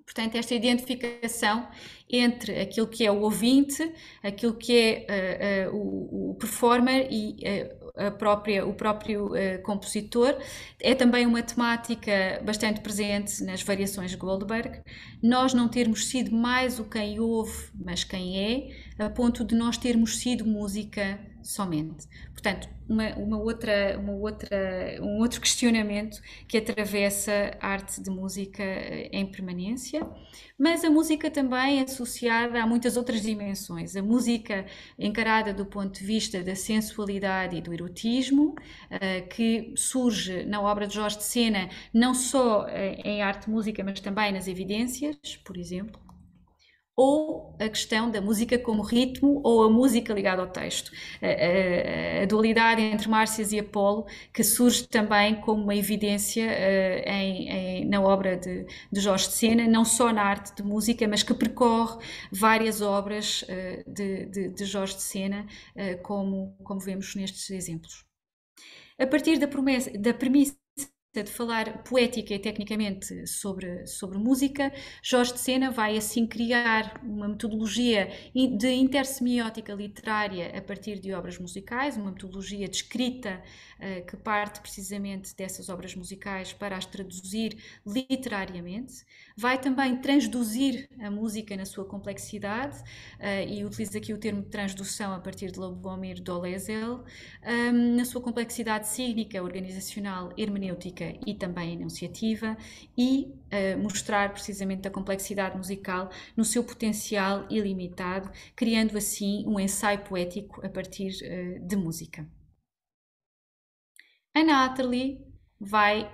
Portanto, esta identificação entre aquilo que é o ouvinte, aquilo que é o performer e o próprio compositor, é também uma temática bastante presente nas variações de Goldberg. Nós não termos sido mais o quem ouve, mas quem é, a ponto de nós termos sido música somente. Portanto, um outro questionamento que atravessa a arte de música em permanência, mas a música também é associada a muitas outras dimensões. A música encarada do ponto de vista da sensualidade e do erotismo, que surge na obra de Jorge de Sena, não só em arte de música, mas também nas evidências, por exemplo. Ou a questão da música como ritmo ou a música ligada ao texto. A dualidade entre Mársias e Apolo, que surge também como uma evidência na obra de Jorge de Sena, não só na arte de música, mas que percorre várias obras de Jorge de Sena, como vemos nestes exemplos. A partir da premissa de falar poética e tecnicamente sobre música, Jorge de Sena vai assim criar uma metodologia de intersemiótica literária a partir de obras musicais, uma metodologia de escrita que parte precisamente dessas obras musicais para as traduzir literariamente. Vai também transduzir a música na sua complexidade, e utiliza aqui o termo de transdução a partir de Lubomir Dolezal, na sua complexidade cínica, organizacional, hermenêutica e também enunciativa, e mostrar precisamente a complexidade musical no seu potencial ilimitado, criando assim um ensaio poético a partir de música. Anna Atterley vai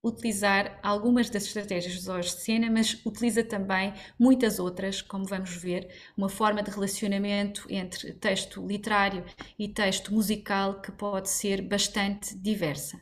utilizar algumas das estratégias de Jorge de Sena, mas utiliza também muitas outras, como vamos ver, uma forma de relacionamento entre texto literário e texto musical que pode ser bastante diversa.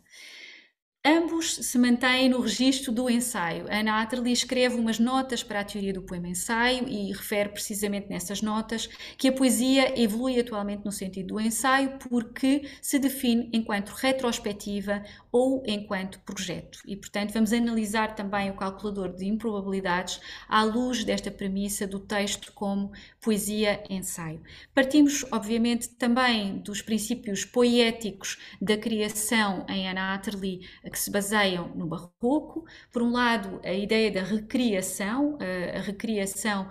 Ambos se mantêm no registro do ensaio. Anna Atterley escreve umas notas para a teoria do poema-ensaio e refere precisamente nessas notas que a poesia evolui atualmente no sentido do ensaio porque se define enquanto retrospectiva ou enquanto projeto. E, portanto, vamos analisar também o calculador de improbabilidades à luz desta premissa do texto como poesia-ensaio. Partimos, obviamente, também dos princípios poéticos da criação em Anna Atterley, que se baseiam no barroco. Por um lado, a ideia da recriação, a recriação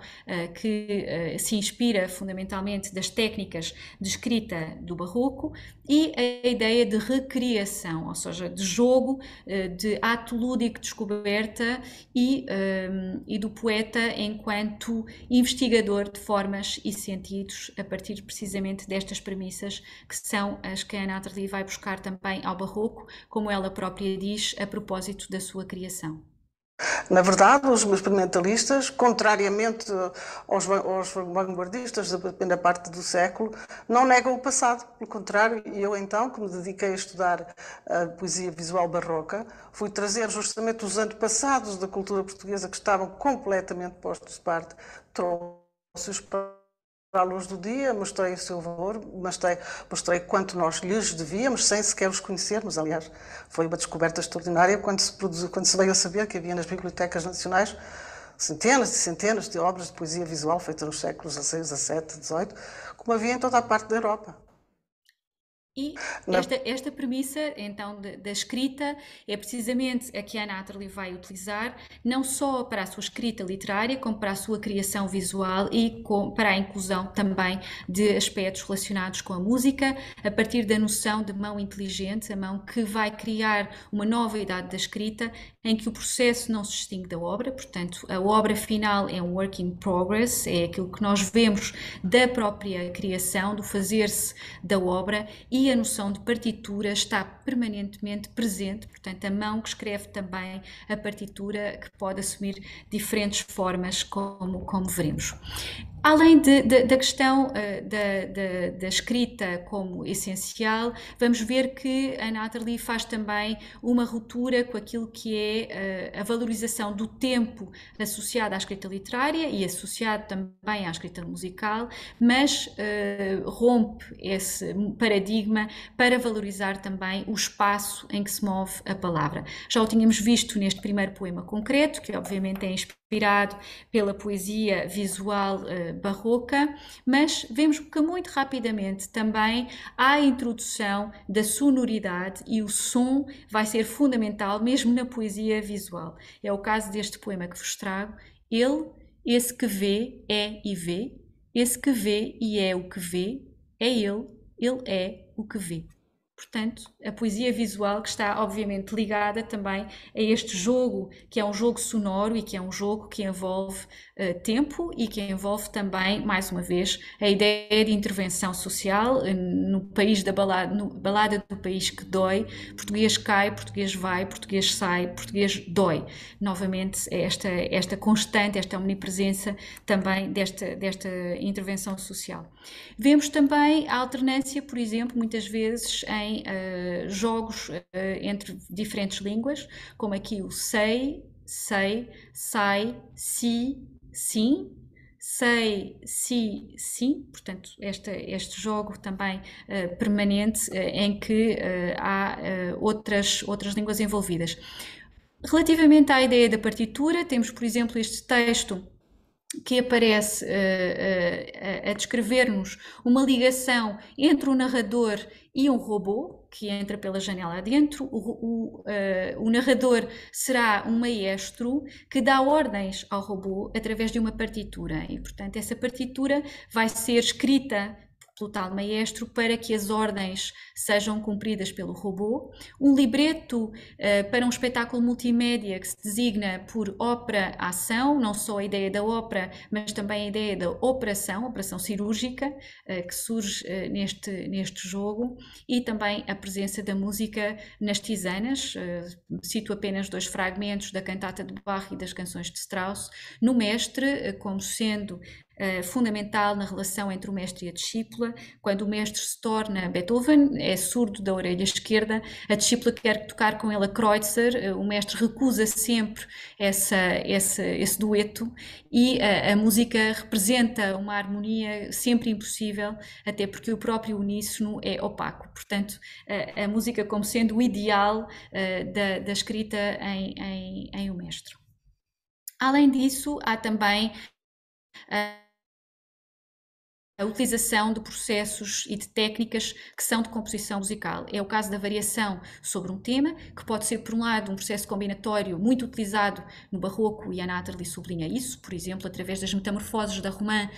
que se inspira fundamentalmente das técnicas de escrita do barroco, e a ideia de recriação, ou seja, de jogo, de ato lúdico de descoberta e do poeta enquanto investigador de formas e sentidos, a partir precisamente destas premissas que são as que a Ana Atterley vai buscar também ao barroco, como ela própria diz, a propósito da sua criação. Na verdade, os experimentalistas, contrariamente aos vanguardistas da primeira parte do século, não negam o passado. Pelo contrário, eu então, que me dediquei a estudar a poesia visual barroca, fui trazer justamente os antepassados da cultura portuguesa que estavam completamente postos de parte, trouxe-os para a luz do dia, mostrei o seu valor, mostrei quanto nós lhes devíamos, sem sequer os conhecermos. Aliás, foi uma descoberta extraordinária quando se veio a saber que havia nas bibliotecas nacionais centenas e centenas de obras de poesia visual feitas nos séculos XVI, XVII, XVIII, como havia em toda a parte da Europa. E esta premissa, então, da escrita é precisamente a que a Ana Atterley vai utilizar, não só para a sua escrita literária, como para a sua criação visual e para a inclusão também de aspectos relacionados com a música, a partir da noção de mão inteligente, a mão que vai criar uma nova idade da escrita, em que o processo não se distingue da obra, portanto, a obra final é um work in progress, é aquilo que nós vemos da própria criação, do fazer-se da obra, e a noção de partitura está permanentemente presente, portanto, a mão que escreve também a partitura, que pode assumir diferentes formas, como veremos. Além da questão da escrita como essencial, vamos ver que a Ana Atterley faz também uma ruptura com aquilo que é a valorização do tempo associado à escrita literária e associado também à escrita musical, mas rompe esse paradigma para valorizar também o espaço em que se move a palavra. Já o tínhamos visto neste primeiro poema concreto, que obviamente é inspirado pela poesia visual barroca, mas vemos que muito rapidamente também há a introdução da sonoridade, e o som vai ser fundamental mesmo na poesia visual. É o caso deste poema que vos trago. Ele, esse que vê, é e vê, esse que vê e é o que vê, é ele é o que vê. Portanto, a poesia visual que está obviamente ligada também a este jogo, que é um jogo sonoro e que é um jogo que envolve tempo e que envolve também, mais uma vez, a ideia de intervenção social no país da balada do país que dói. Português cai, português vai, português sai, português dói. Novamente, esta constante, esta omnipresença também desta intervenção social. Vemos também a alternância, por exemplo, muitas vezes em jogos entre diferentes línguas, como aqui o sei, sai, si, sim, sei, si, sim, portanto este jogo também permanente em que há outras línguas envolvidas. Relativamente à ideia da partitura, temos, por exemplo, este texto que aparece a descrever-nos uma ligação entre o narrador e um robô que entra pela janela adentro. O narrador será um maestro que dá ordens ao robô através de uma partitura, e portanto essa partitura vai ser escrita pelo tal maestro para que as ordens sejam cumpridas pelo robô. Um libreto para um espetáculo multimédia que se designa por ópera-ação, não só a ideia da ópera, mas também a ideia da operação cirúrgica que surge neste jogo, e também a presença da música nas tisanas. Cito apenas 2 fragmentos da cantata de Bach e das canções de Strauss, no mestre como sendo fundamental na relação entre o mestre e a discípula. Quando o mestre se torna Beethoven, é surdo da orelha esquerda, a discípula quer tocar com ele a Kreutzer, o mestre recusa sempre esse dueto, e a música representa uma harmonia sempre impossível, até porque o próprio uníssono é opaco. Portanto, a música como sendo o ideal da escrita em o mestre. Além disso, há também a utilização de processos e de técnicas que são de composição musical. É o caso da variação sobre um tema, que pode ser, por um lado, um processo combinatório muito utilizado no Barroco, e Anna Atterley sublinha isso, por exemplo, através das Metamorfoses da Romã,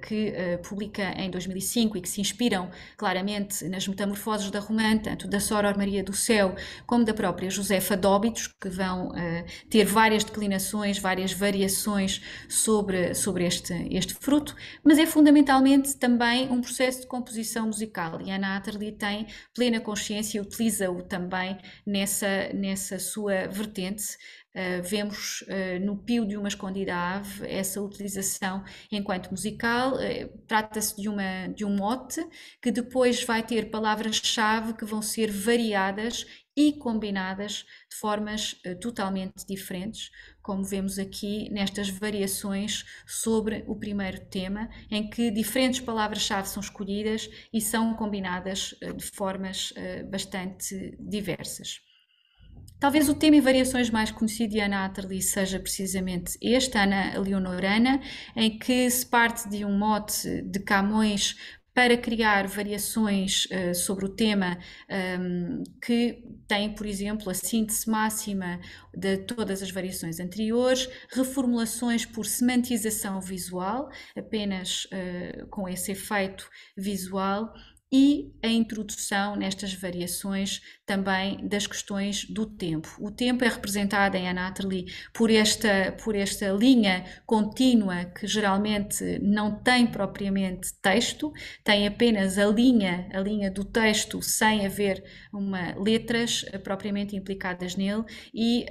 que publica em 2005 e que se inspiram claramente nas Metamorfoses da Romã, tanto da Soror Maria do Céu como da própria Josefa Dóbitos, que vão ter várias declinações, várias variações sobre este fruto, mas é fundamentalmente também um processo de composição musical, e Anna Atterley tem plena consciência e utiliza-o também nessa sua vertente. Vemos no Pio de uma Escondida Ave essa utilização enquanto musical. Trata-se de um mote que depois vai ter palavras-chave que vão ser variadas e combinadas de formas totalmente diferentes, como vemos aqui nestas variações sobre o primeiro tema, em que diferentes palavras-chave são escolhidas e são combinadas de formas bastante diversas. Talvez o tema e variações mais conhecido de Anna Atterley seja precisamente este, Ana Leonorana, em que se parte de um mote de Camões para criar variações sobre o tema que tem, por exemplo, a síntese máxima de todas as variações anteriores, reformulações por semantização visual, apenas com esse efeito visual, e a introdução nestas variações também das questões do tempo. O tempo é representado em Anna Atterley por esta linha contínua que geralmente não tem propriamente texto, tem apenas a linha do texto sem haver letras propriamente implicadas nele, e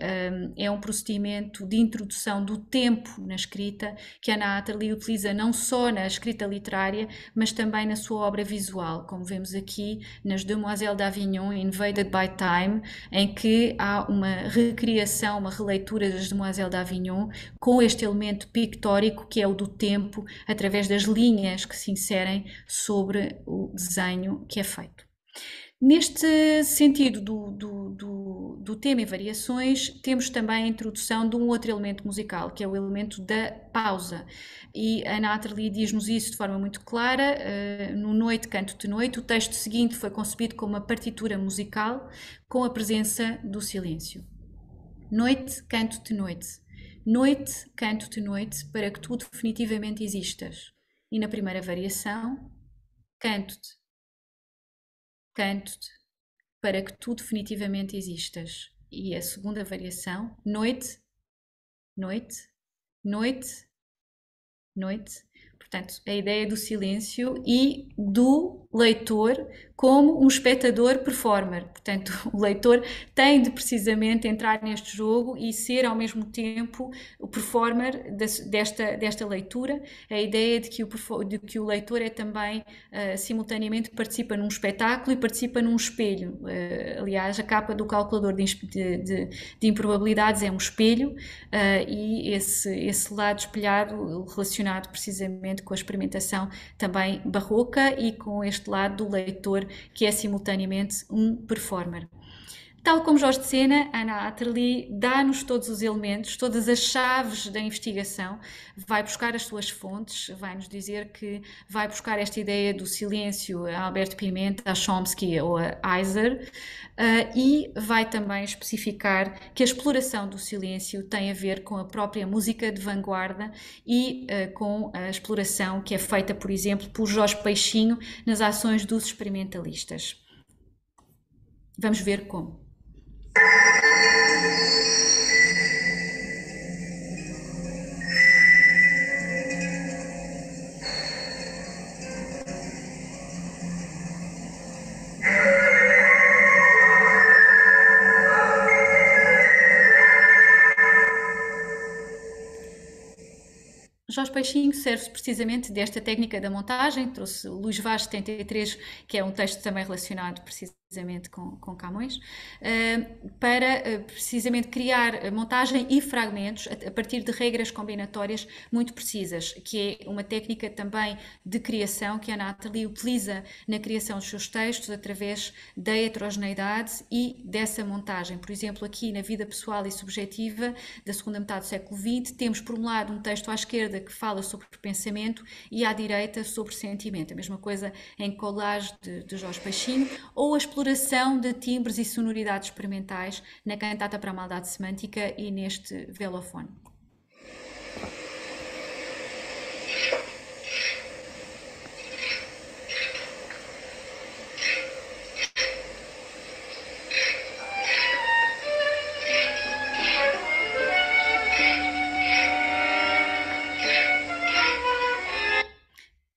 é um procedimento de introdução do tempo na escrita que Anna Atterley utiliza não só na escrita literária, mas também na sua obra visual, como vemos aqui nas Demoiselles d'Avignon, Invaded by Time, em que há uma recriação, uma releitura das Demoiselles d'Avignon com este elemento pictórico que é o do tempo, através das linhas que se inserem sobre o desenho que é feito. Neste sentido do tema e variações, temos também a introdução de um outro elemento musical, que é o elemento da pausa. E Anna Atterley diz-nos isso de forma muito clara. No Noite, Canto-te Noite, o texto seguinte foi concebido como uma partitura musical com a presença do silêncio. Noite, canto-te noite. Noite, canto-te noite, para que tu definitivamente existas. E na primeira variação, canto-te, canto-te, para que tu definitivamente existas. E a segunda variação, noite, noite, noite, noite. Portanto, a ideia do silêncio e do leitor como um espectador performer. Portanto, o leitor tem de precisamente entrar neste jogo e ser ao mesmo tempo o performer desta leitura. A ideia de que o leitor é também, simultaneamente, participa num espetáculo e participa num espelho. Aliás, a capa do calculador de improbabilidades é um espelho, e esse lado espelhado relacionado precisamente com a experimentação também barroca e com este lado do leitor que é simultaneamente um performer. Tal como Jorge de Sena, Anna Atterley dá-nos todos os elementos, todas as chaves da investigação, vai buscar as suas fontes, vai-nos dizer que vai buscar esta ideia do silêncio a Alberto Pimenta, a Chomsky ou a Heiser, e vai também especificar que a exploração do silêncio tem a ver com a própria música de vanguarda e com a exploração que é feita, por exemplo, por Jorge Peixinho nas ações dos experimentalistas. Vamos ver como. Jorge Peixinho serve-se precisamente desta técnica da montagem, trouxe o Luís Vaz 73, que é um texto também relacionado precisamente precisamente com Camões, para precisamente criar montagem e fragmentos a partir de regras combinatórias muito precisas, que é uma técnica também de criação que a Nathalie utiliza na criação dos seus textos através da heterogeneidade e dessa montagem. Por exemplo, aqui na vida pessoal e subjetiva da segunda metade do século XX, temos por um lado um texto à esquerda que fala sobre pensamento e à direita sobre sentimento. A mesma coisa em Collage de Jorge Peixinho, ou a exploração de timbres e sonoridades experimentais na Cantata para a Maldade Semântica e neste Velofone.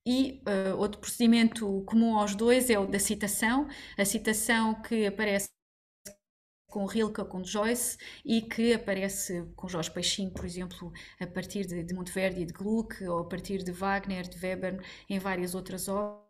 E outro procedimento comum aos dois é o da citação, a citação que aparece com Rilke ou com Joyce e que aparece com Jorge Peixinho, por exemplo, a partir de Monteverdi e de Gluck, ou a partir de Wagner, de Webern, em várias outras obras.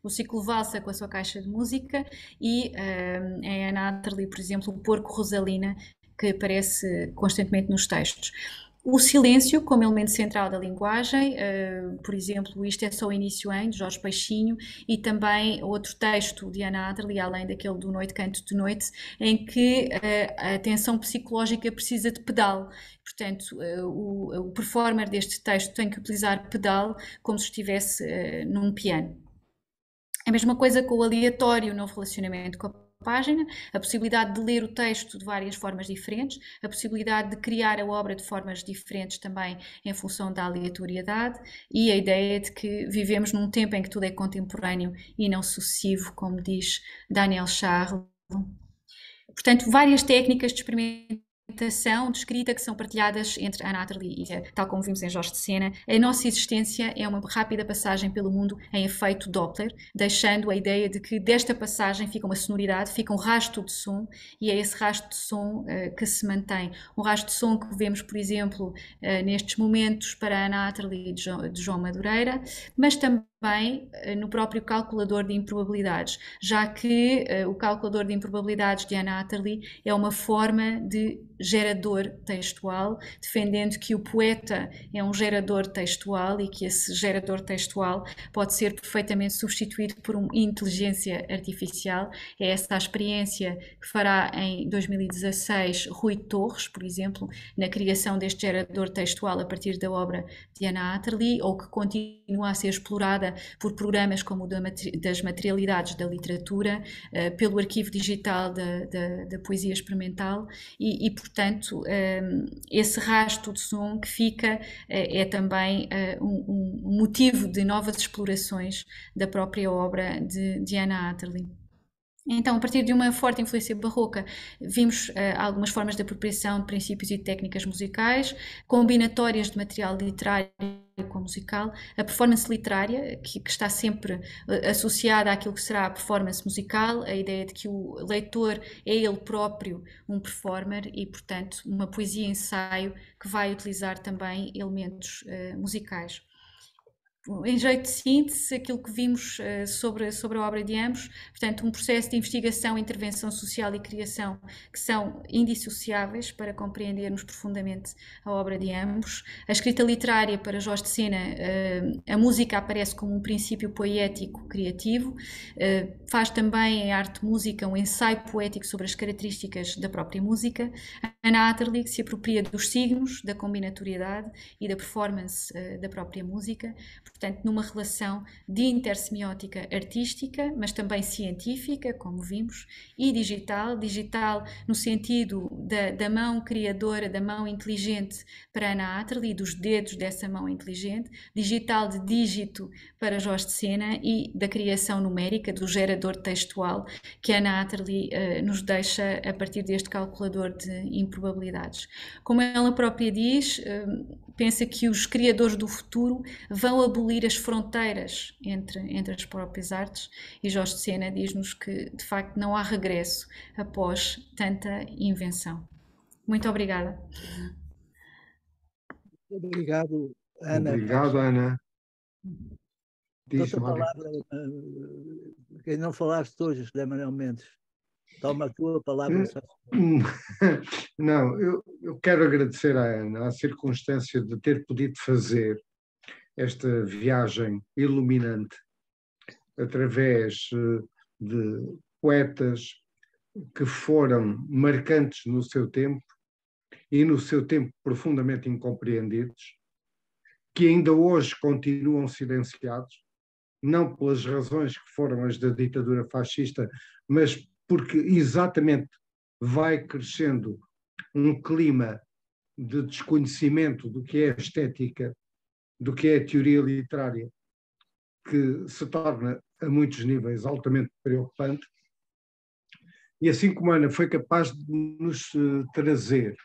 O ciclo Valsa com a sua caixa de música e em Ana Atterley, por exemplo, o Porco Rosalina, que aparece constantemente nos textos. O silêncio como elemento central da linguagem, por exemplo, Isto é só o início em, de Jorge Peixinho, e também outro texto de Ana Atterley, além daquele do Noite Canto de Noite, em que a tensão psicológica precisa de pedal. Portanto, o performer deste texto tem que utilizar pedal como se estivesse num piano. A mesma coisa com o aleatório no relacionamento com a página, a possibilidade de ler o texto de várias formas diferentes, a possibilidade de criar a obra de formas diferentes também em função da aleatoriedade e a ideia de que vivemos num tempo em que tudo é contemporâneo e não sucessivo, como diz Daniel Charles. Portanto, várias técnicas de experimentação, de escrita que são partilhadas entre Ana Atterley e, tal como vimos em Jorge de Sena, a nossa existência é uma rápida passagem pelo mundo em efeito Doppler, deixando a ideia de que desta passagem fica uma sonoridade, fica um rastro de som, e é esse rastro de som que se mantém. Um rastro de som que vemos, por exemplo, nestes momentos para Ana Atterley de João Madureira, mas também no próprio calculador de improbabilidades, já que o calculador de improbabilidades de Ana Atterley é uma forma de gerador textual, defendendo que o poeta é um gerador textual e que esse gerador textual pode ser perfeitamente substituído por uma inteligência artificial. É essa a experiência que fará em 2016 Rui Torres, por exemplo, na criação deste gerador textual a partir da obra de Ana Atterley, ou que continua a ser explorada por programas como o das materialidades da literatura, pelo arquivo digital da poesia experimental e portanto, esse rastro de som que fica é também um motivo de novas explorações da própria obra de Ana Atterley. Então, a partir de uma forte influência barroca, vimos algumas formas de apropriação de princípios e técnicas musicais, combinatórias de material literário com musical, a performance literária, que está sempre associada àquilo que será a performance musical, a ideia de que o leitor é ele próprio um performer e, portanto, uma poesia-ensaio que vai utilizar também elementos musicais. Em jeito de síntese, aquilo que vimos sobre a obra de ambos, portanto, um processo de investigação, intervenção social e criação que são indissociáveis para compreendermos profundamente a obra de ambos. A escrita literária para Jorge de Sena, a música aparece como um princípio poético criativo, faz também em arte-música um ensaio poético sobre as características da própria música. Ana Atterley, que se apropria dos signos, da combinatoriedade e da performance da própria música. portanto, numa relação de intersemiótica artística, mas também científica, como vimos, e digital no sentido da mão criadora, da mão inteligente para Anna Atterley, dos dedos dessa mão inteligente, digital de dígito para Jorge de Sena e da criação numérica, do gerador textual que Anna Atterley nos deixa a partir deste calculador de improbabilidades. Como ela própria diz, pensa que os criadores do futuro vão abolir as fronteiras entre as próprias artes, e Jorge de Sena diz-nos que, de facto, não há regresso após tanta invenção. Muito obrigada. Obrigado, Ana. Obrigado, Ana. Dou-te a palavra, quem não falaste hoje, José Manuel Mendes. Toma a tua palavra. Não, eu quero agradecer à Ana a circunstância de ter podido fazer esta viagem iluminante através de poetas que foram marcantes no seu tempo e no seu tempo profundamente incompreendidos, que ainda hoje continuam silenciados, não pelas razões que foram as da ditadura fascista, mas porque exatamente vai crescendo um clima de desconhecimento do que é a estética, do que é a teoria literária, que se torna a muitos níveis altamente preocupante. E assim como a Ana foi capaz de nos trazer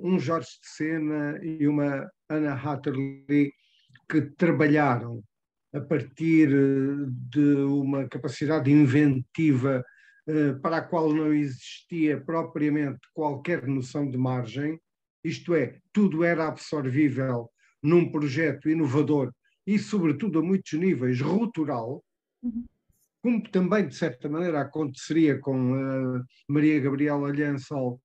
um Jorge de Sena e uma Anna Atterley que trabalharam a partir de uma capacidade inventiva para a qual não existia propriamente qualquer noção de margem, isto é, tudo era absorvível num projeto inovador e, sobretudo, a muitos níveis, ruptural, como também, de certa maneira, aconteceria com a Maria Gabriela Lhansol,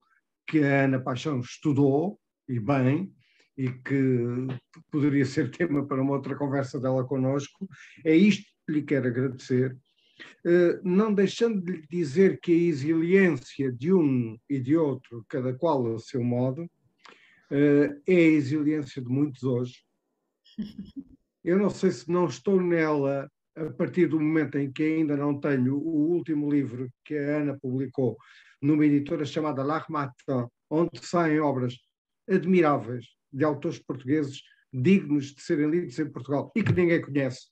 que a Ana Paixão estudou, e bem, e que poderia ser tema para uma outra conversa dela connosco. É isto que lhe quero agradecer, não deixando de lhe dizer que a exiliência de um e de outro, cada qual a seu modo, é a exiliência de muitos hoje. Eu não sei se não estou nela a partir do momento em que ainda não tenho o último livro que a Ana publicou numa editora chamada L'Harmattan, onde saem obras admiráveis de autores portugueses dignos de serem lidos em Portugal e que ninguém conhece,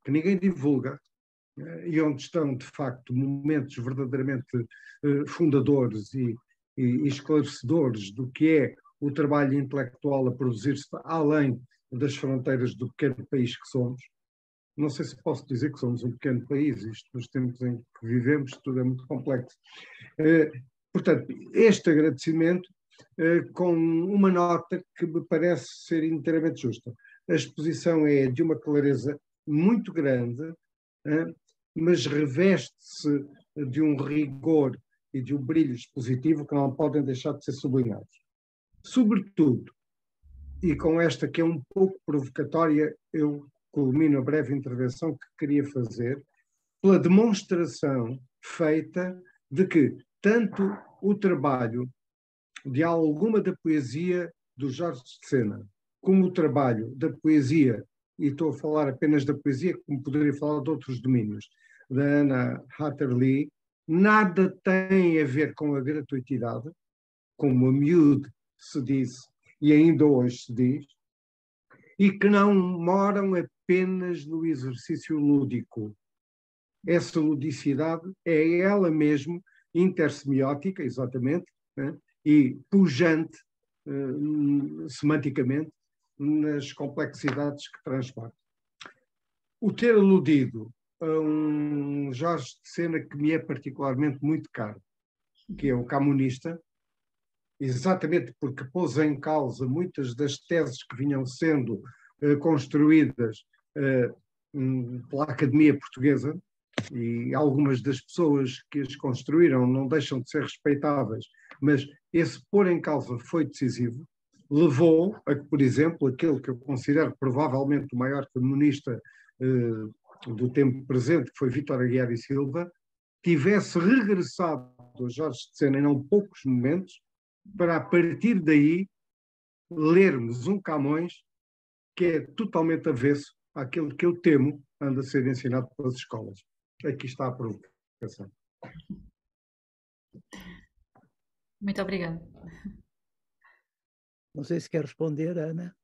que ninguém divulga, e onde estão, de facto, momentos verdadeiramente fundadores e esclarecedores do que é o trabalho intelectual a produzir-se além das fronteiras do pequeno país que somos. Não sei se posso dizer que somos um pequeno país, isto nos tempos em que vivemos, tudo é muito complexo. Portanto, este agradecimento com uma nota que me parece ser inteiramente justa. A exposição é de uma clareza muito grande, mas reveste-se de um rigor e de um brilho expositivo que não podem deixar de ser sublinhados. Sobretudo, e com esta que é um pouco provocatória, eu culmino a breve intervenção que queria fazer, pela demonstração feita de que tanto o trabalho de alguma da poesia do Jorge de Sena, como o trabalho da poesia, e estou a falar apenas da poesia, como poderia falar de outros domínios, da Anna Atterley, nada tem a ver com a gratuitidade, como a miúde se disse, e ainda hoje se diz, e que não moram apenas no exercício lúdico. Essa ludicidade é ela mesmo intersemiótica, exatamente, né? E pujante, semanticamente, nas complexidades que transporta. O ter aludido a um Jorge de Sena que me é particularmente muito caro, que é o Camunista, exatamente porque pôs em causa muitas das teses que vinham sendo construídas pela Academia Portuguesa, e algumas das pessoas que as construíram não deixam de ser respeitáveis, mas esse pôr em causa foi decisivo, levou a que, por exemplo, aquele que eu considero provavelmente o maior comunista do tempo presente, que foi Vítor Aguiar e Silva, tivesse regressado a Jorge de Sena em não poucos momentos, para a partir daí lermos um Camões que é totalmente avesso àquilo que eu temo anda a ser ensinado pelas escolas. Aqui está a provocação. Muito obrigada. Não sei se quer responder, Ana.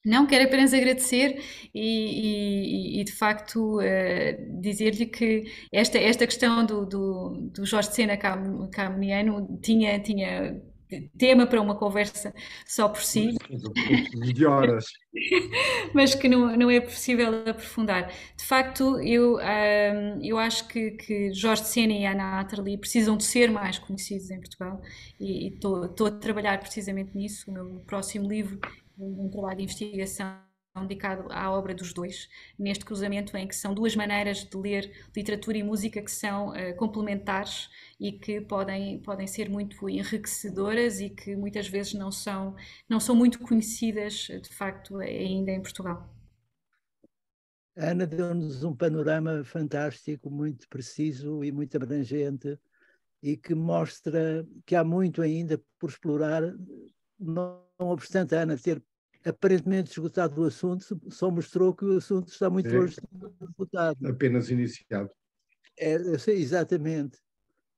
Não, quero apenas agradecer e de facto dizer-lhe que esta questão do Jorge de Sena Camoniano tinha tema para uma conversa só por si, De horas. mas que não é possível aprofundar. De facto, eu acho que Jorge de Sena e Ana Atterley precisam de ser mais conhecidos em Portugal e estou a trabalhar precisamente nisso. O meu próximo livro é um trabalho de investigação dedicado à obra dos dois, neste cruzamento em que são duas maneiras de ler literatura e música que são complementares e que podem ser muito enriquecedoras e que muitas vezes não são muito conhecidas, de facto, ainda em Portugal. A Ana deu-nos um panorama fantástico, muito preciso e muito abrangente, e que mostra que há muito ainda por explorar. Não obstante a Ana ter aparentemente esgotado o assunto, só mostrou que o assunto está muito longe de ser esgotado. Apenas iniciado. Eu sei, exatamente.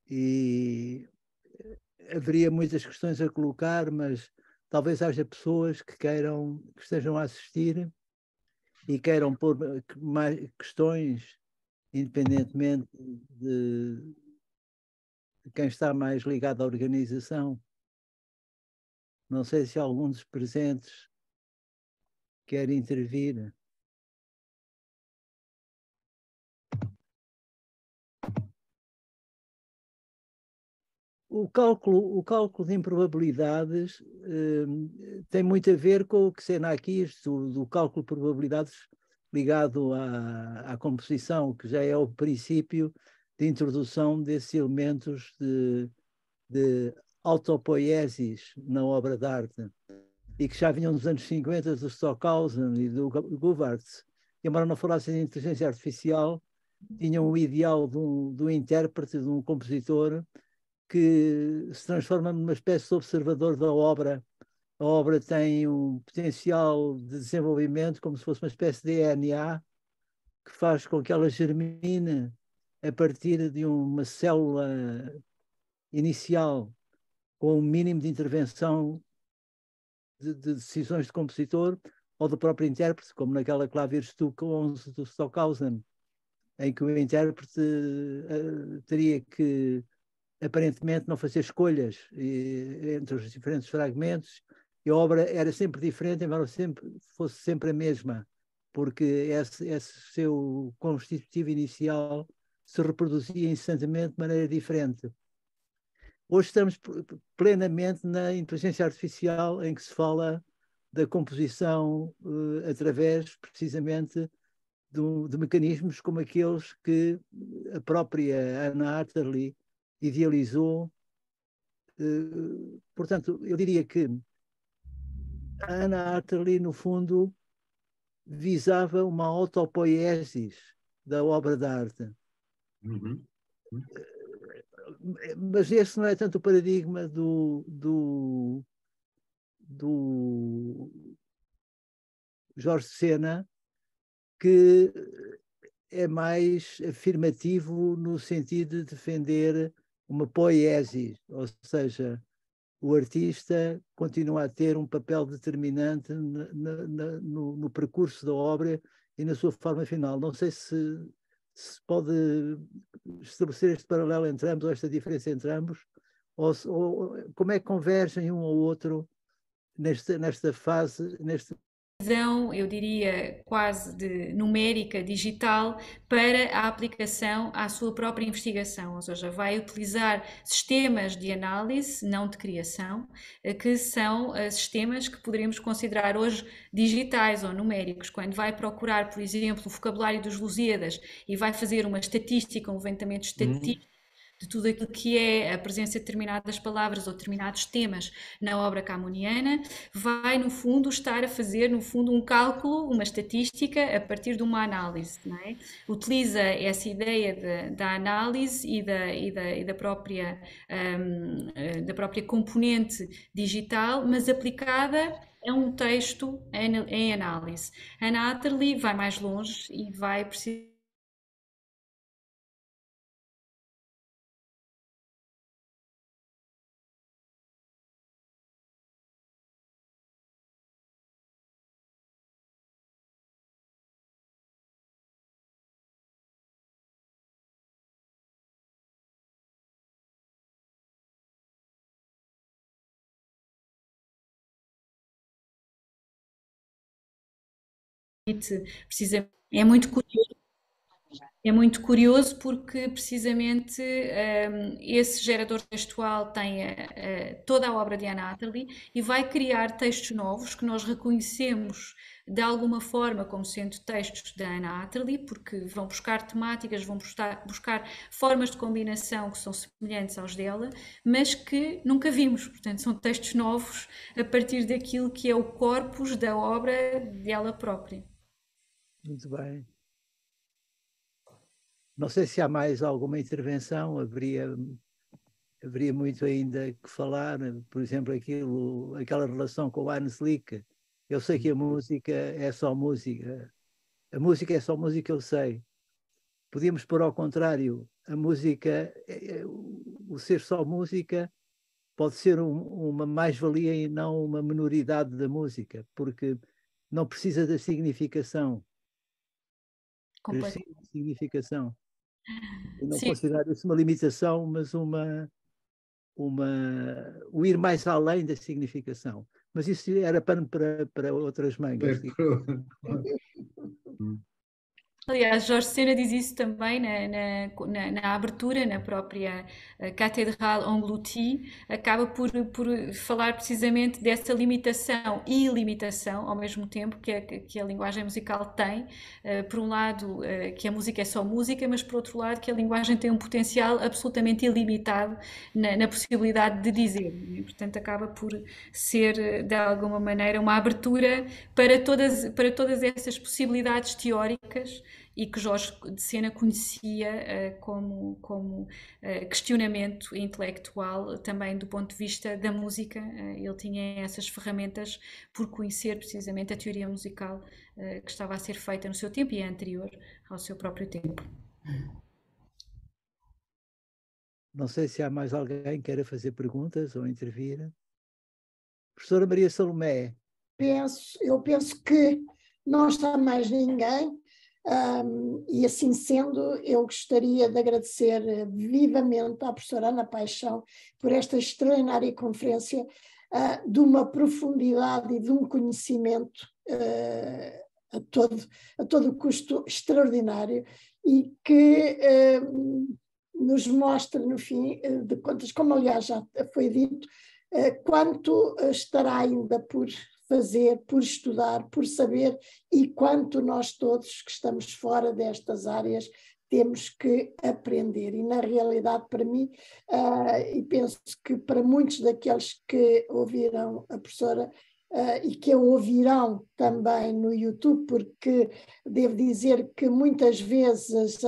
E haveria muitas questões a colocar, mas talvez haja pessoas que estejam a assistir e queiram pôr mais questões, independentemente de quem está mais ligado à organização. Não sei se algum dos presentes quer intervir. O cálculo de improbabilidades tem muito a ver com o que Xenakis, do cálculo de probabilidades ligado à composição, que já é o princípio de introdução desses elementos de autopoiesis na obra de arte, e que já vinham nos anos 50 do Stockhausen e do Govaerts. Embora não falassem de inteligência artificial, tinham o ideal de um intérprete, de um compositor, que se transforma numa espécie de observador da obra. A obra tem um potencial de desenvolvimento como se fosse uma espécie de DNA que faz com que ela germine a partir de uma célula inicial com um mínimo de intervenção de decisões de compositor ou do próprio intérprete, como naquela Klavierstück 11 do Stockhausen, em que o intérprete teria que aparentemente não fazer escolhas entre os diferentes fragmentos, e a obra era sempre diferente, embora fosse sempre a mesma, porque esse seu constitutivo inicial se reproduzia incessantemente de maneira diferente. Hoje estamos plenamente na inteligência artificial, em que se fala da composição através, precisamente, de mecanismos como aqueles que a própria Ana Atterley idealizou. Portanto, eu diria que a Ana Atterley, no fundo, visava uma autopoiesis da obra de arte. Uhum. Mas esse não é tanto o paradigma do Jorge Sena, que é mais afirmativo no sentido de defender uma poiesis, ou seja, o artista continua a ter um papel determinante no percurso da obra e na sua forma final. Não sei se pode estabelecer este paralelo entre ambos, ou esta diferença entre ambos, ou como é que convergem um ao outro nesta fase, visão, eu diria, quase numérica, digital, para a aplicação à sua própria investigação, ou seja, vai utilizar sistemas de análise, não de criação, que são sistemas que poderemos considerar hoje digitais ou numéricos. Quando vai procurar, por exemplo, o vocabulário dos Lusíadas e vai fazer uma estatística, um levantamento estatístico de tudo aquilo que é a presença de determinadas palavras ou determinados temas na obra camoniana, vai no fundo estar a fazer no fundo um cálculo, uma estatística a partir de uma análise, não é? Utiliza essa ideia da análise e da própria componente digital, mas aplicada a um texto em análise. A Natalie vai mais longe e vai precisar precisamente. É muito curioso porque precisamente esse gerador textual tem toda a obra de Anna Atterley e vai criar textos novos que nós reconhecemos de alguma forma como sendo textos da Anna Atterley, porque vão buscar temáticas, vão buscar formas de combinação que são semelhantes aos dela, mas que nunca vimos. Portanto, são textos novos a partir daquilo que é o corpus da obra dela própria. Muito bem. Não sei se há mais alguma intervenção, haveria muito ainda que falar, por exemplo, aquela relação com o Hans Lick. Eu sei que a música é só música. A música é só música, eu sei. Podíamos pôr ao contrário, a música, o ser só música pode ser uma mais-valia e não uma minoridade da música, porque não precisa da significação. Precisa de significação. Eu não considero isso uma limitação, mas o ir mais além da significação. Mas isso era pano para outras mangas. Aliás, Jorge Sena diz isso também na abertura, na própria Cathédrale Engloutie, acaba por falar precisamente dessa limitação e ilimitação ao mesmo tempo que a linguagem musical tem. Por um lado, que a música é só música, mas por outro lado, que a linguagem tem um potencial absolutamente ilimitado na possibilidade de dizer. E, portanto, acaba por ser, de alguma maneira, uma abertura para todas essas possibilidades teóricas e que Jorge de Sena conhecia como questionamento intelectual também do ponto de vista da música. Ele tinha essas ferramentas por conhecer precisamente a teoria musical que estava a ser feita no seu tempo e é anterior ao seu próprio tempo. Não sei se há mais alguém que queira fazer perguntas ou intervir. Professora Maria Salomé. Eu penso que não está mais ninguém. E assim sendo, eu gostaria de agradecer vivamente à professora Ana Paixão por esta extraordinária conferência, de uma profundidade e de um conhecimento a todo custo extraordinário e que nos mostra, no fim de contas, como aliás já foi dito, quanto estará ainda por fazer, por estudar, por saber e quanto nós todos que estamos fora destas áreas temos que aprender. E na realidade, para mim, e penso que para muitos daqueles que ouviram a professora e que a ouvirão também no YouTube, porque devo dizer que muitas vezes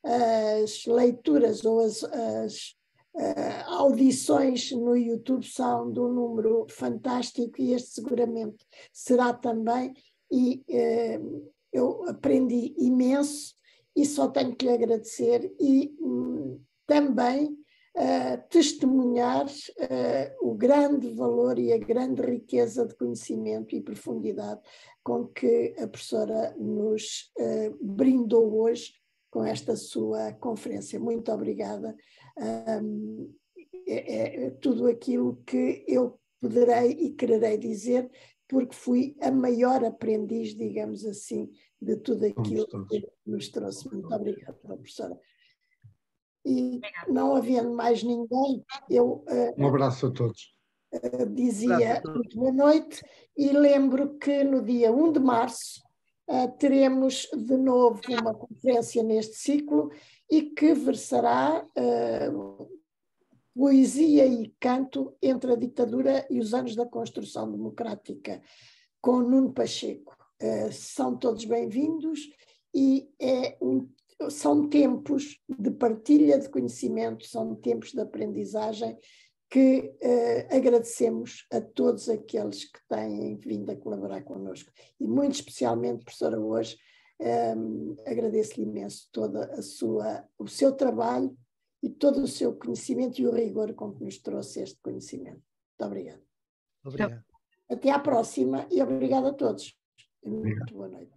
as leituras ou as audições no YouTube são de um número fantástico e este seguramente será também, e eu aprendi imenso e só tenho que lhe agradecer e também testemunhar o grande valor e a grande riqueza de conhecimento e profundidade com que a professora nos brindou hoje com esta sua conferência. Muito obrigada. É tudo aquilo que eu poderei e quererei dizer, porque fui a maior aprendiz, digamos assim, de tudo aquilo que nos trouxe. Muito obrigada, professora. E não havendo mais ninguém, eu um abraço a todos. Dizia muito boa noite e lembro que no dia 1 de março teremos de novo uma conferência neste ciclo e que versará poesia e canto entre a ditadura e os anos da construção democrática, com Nuno Pacheco. São todos bem-vindos e são tempos de partilha de conhecimento, são tempos de aprendizagem que agradecemos a todos aqueles que têm vindo a colaborar connosco. E muito especialmente, professora, hoje, agradeço-lhe imenso todo o seu trabalho e todo o seu conhecimento e o rigor com que nos trouxe este conhecimento. Muito obrigada. Obrigado. Até à próxima e obrigada a todos. Muito boa noite.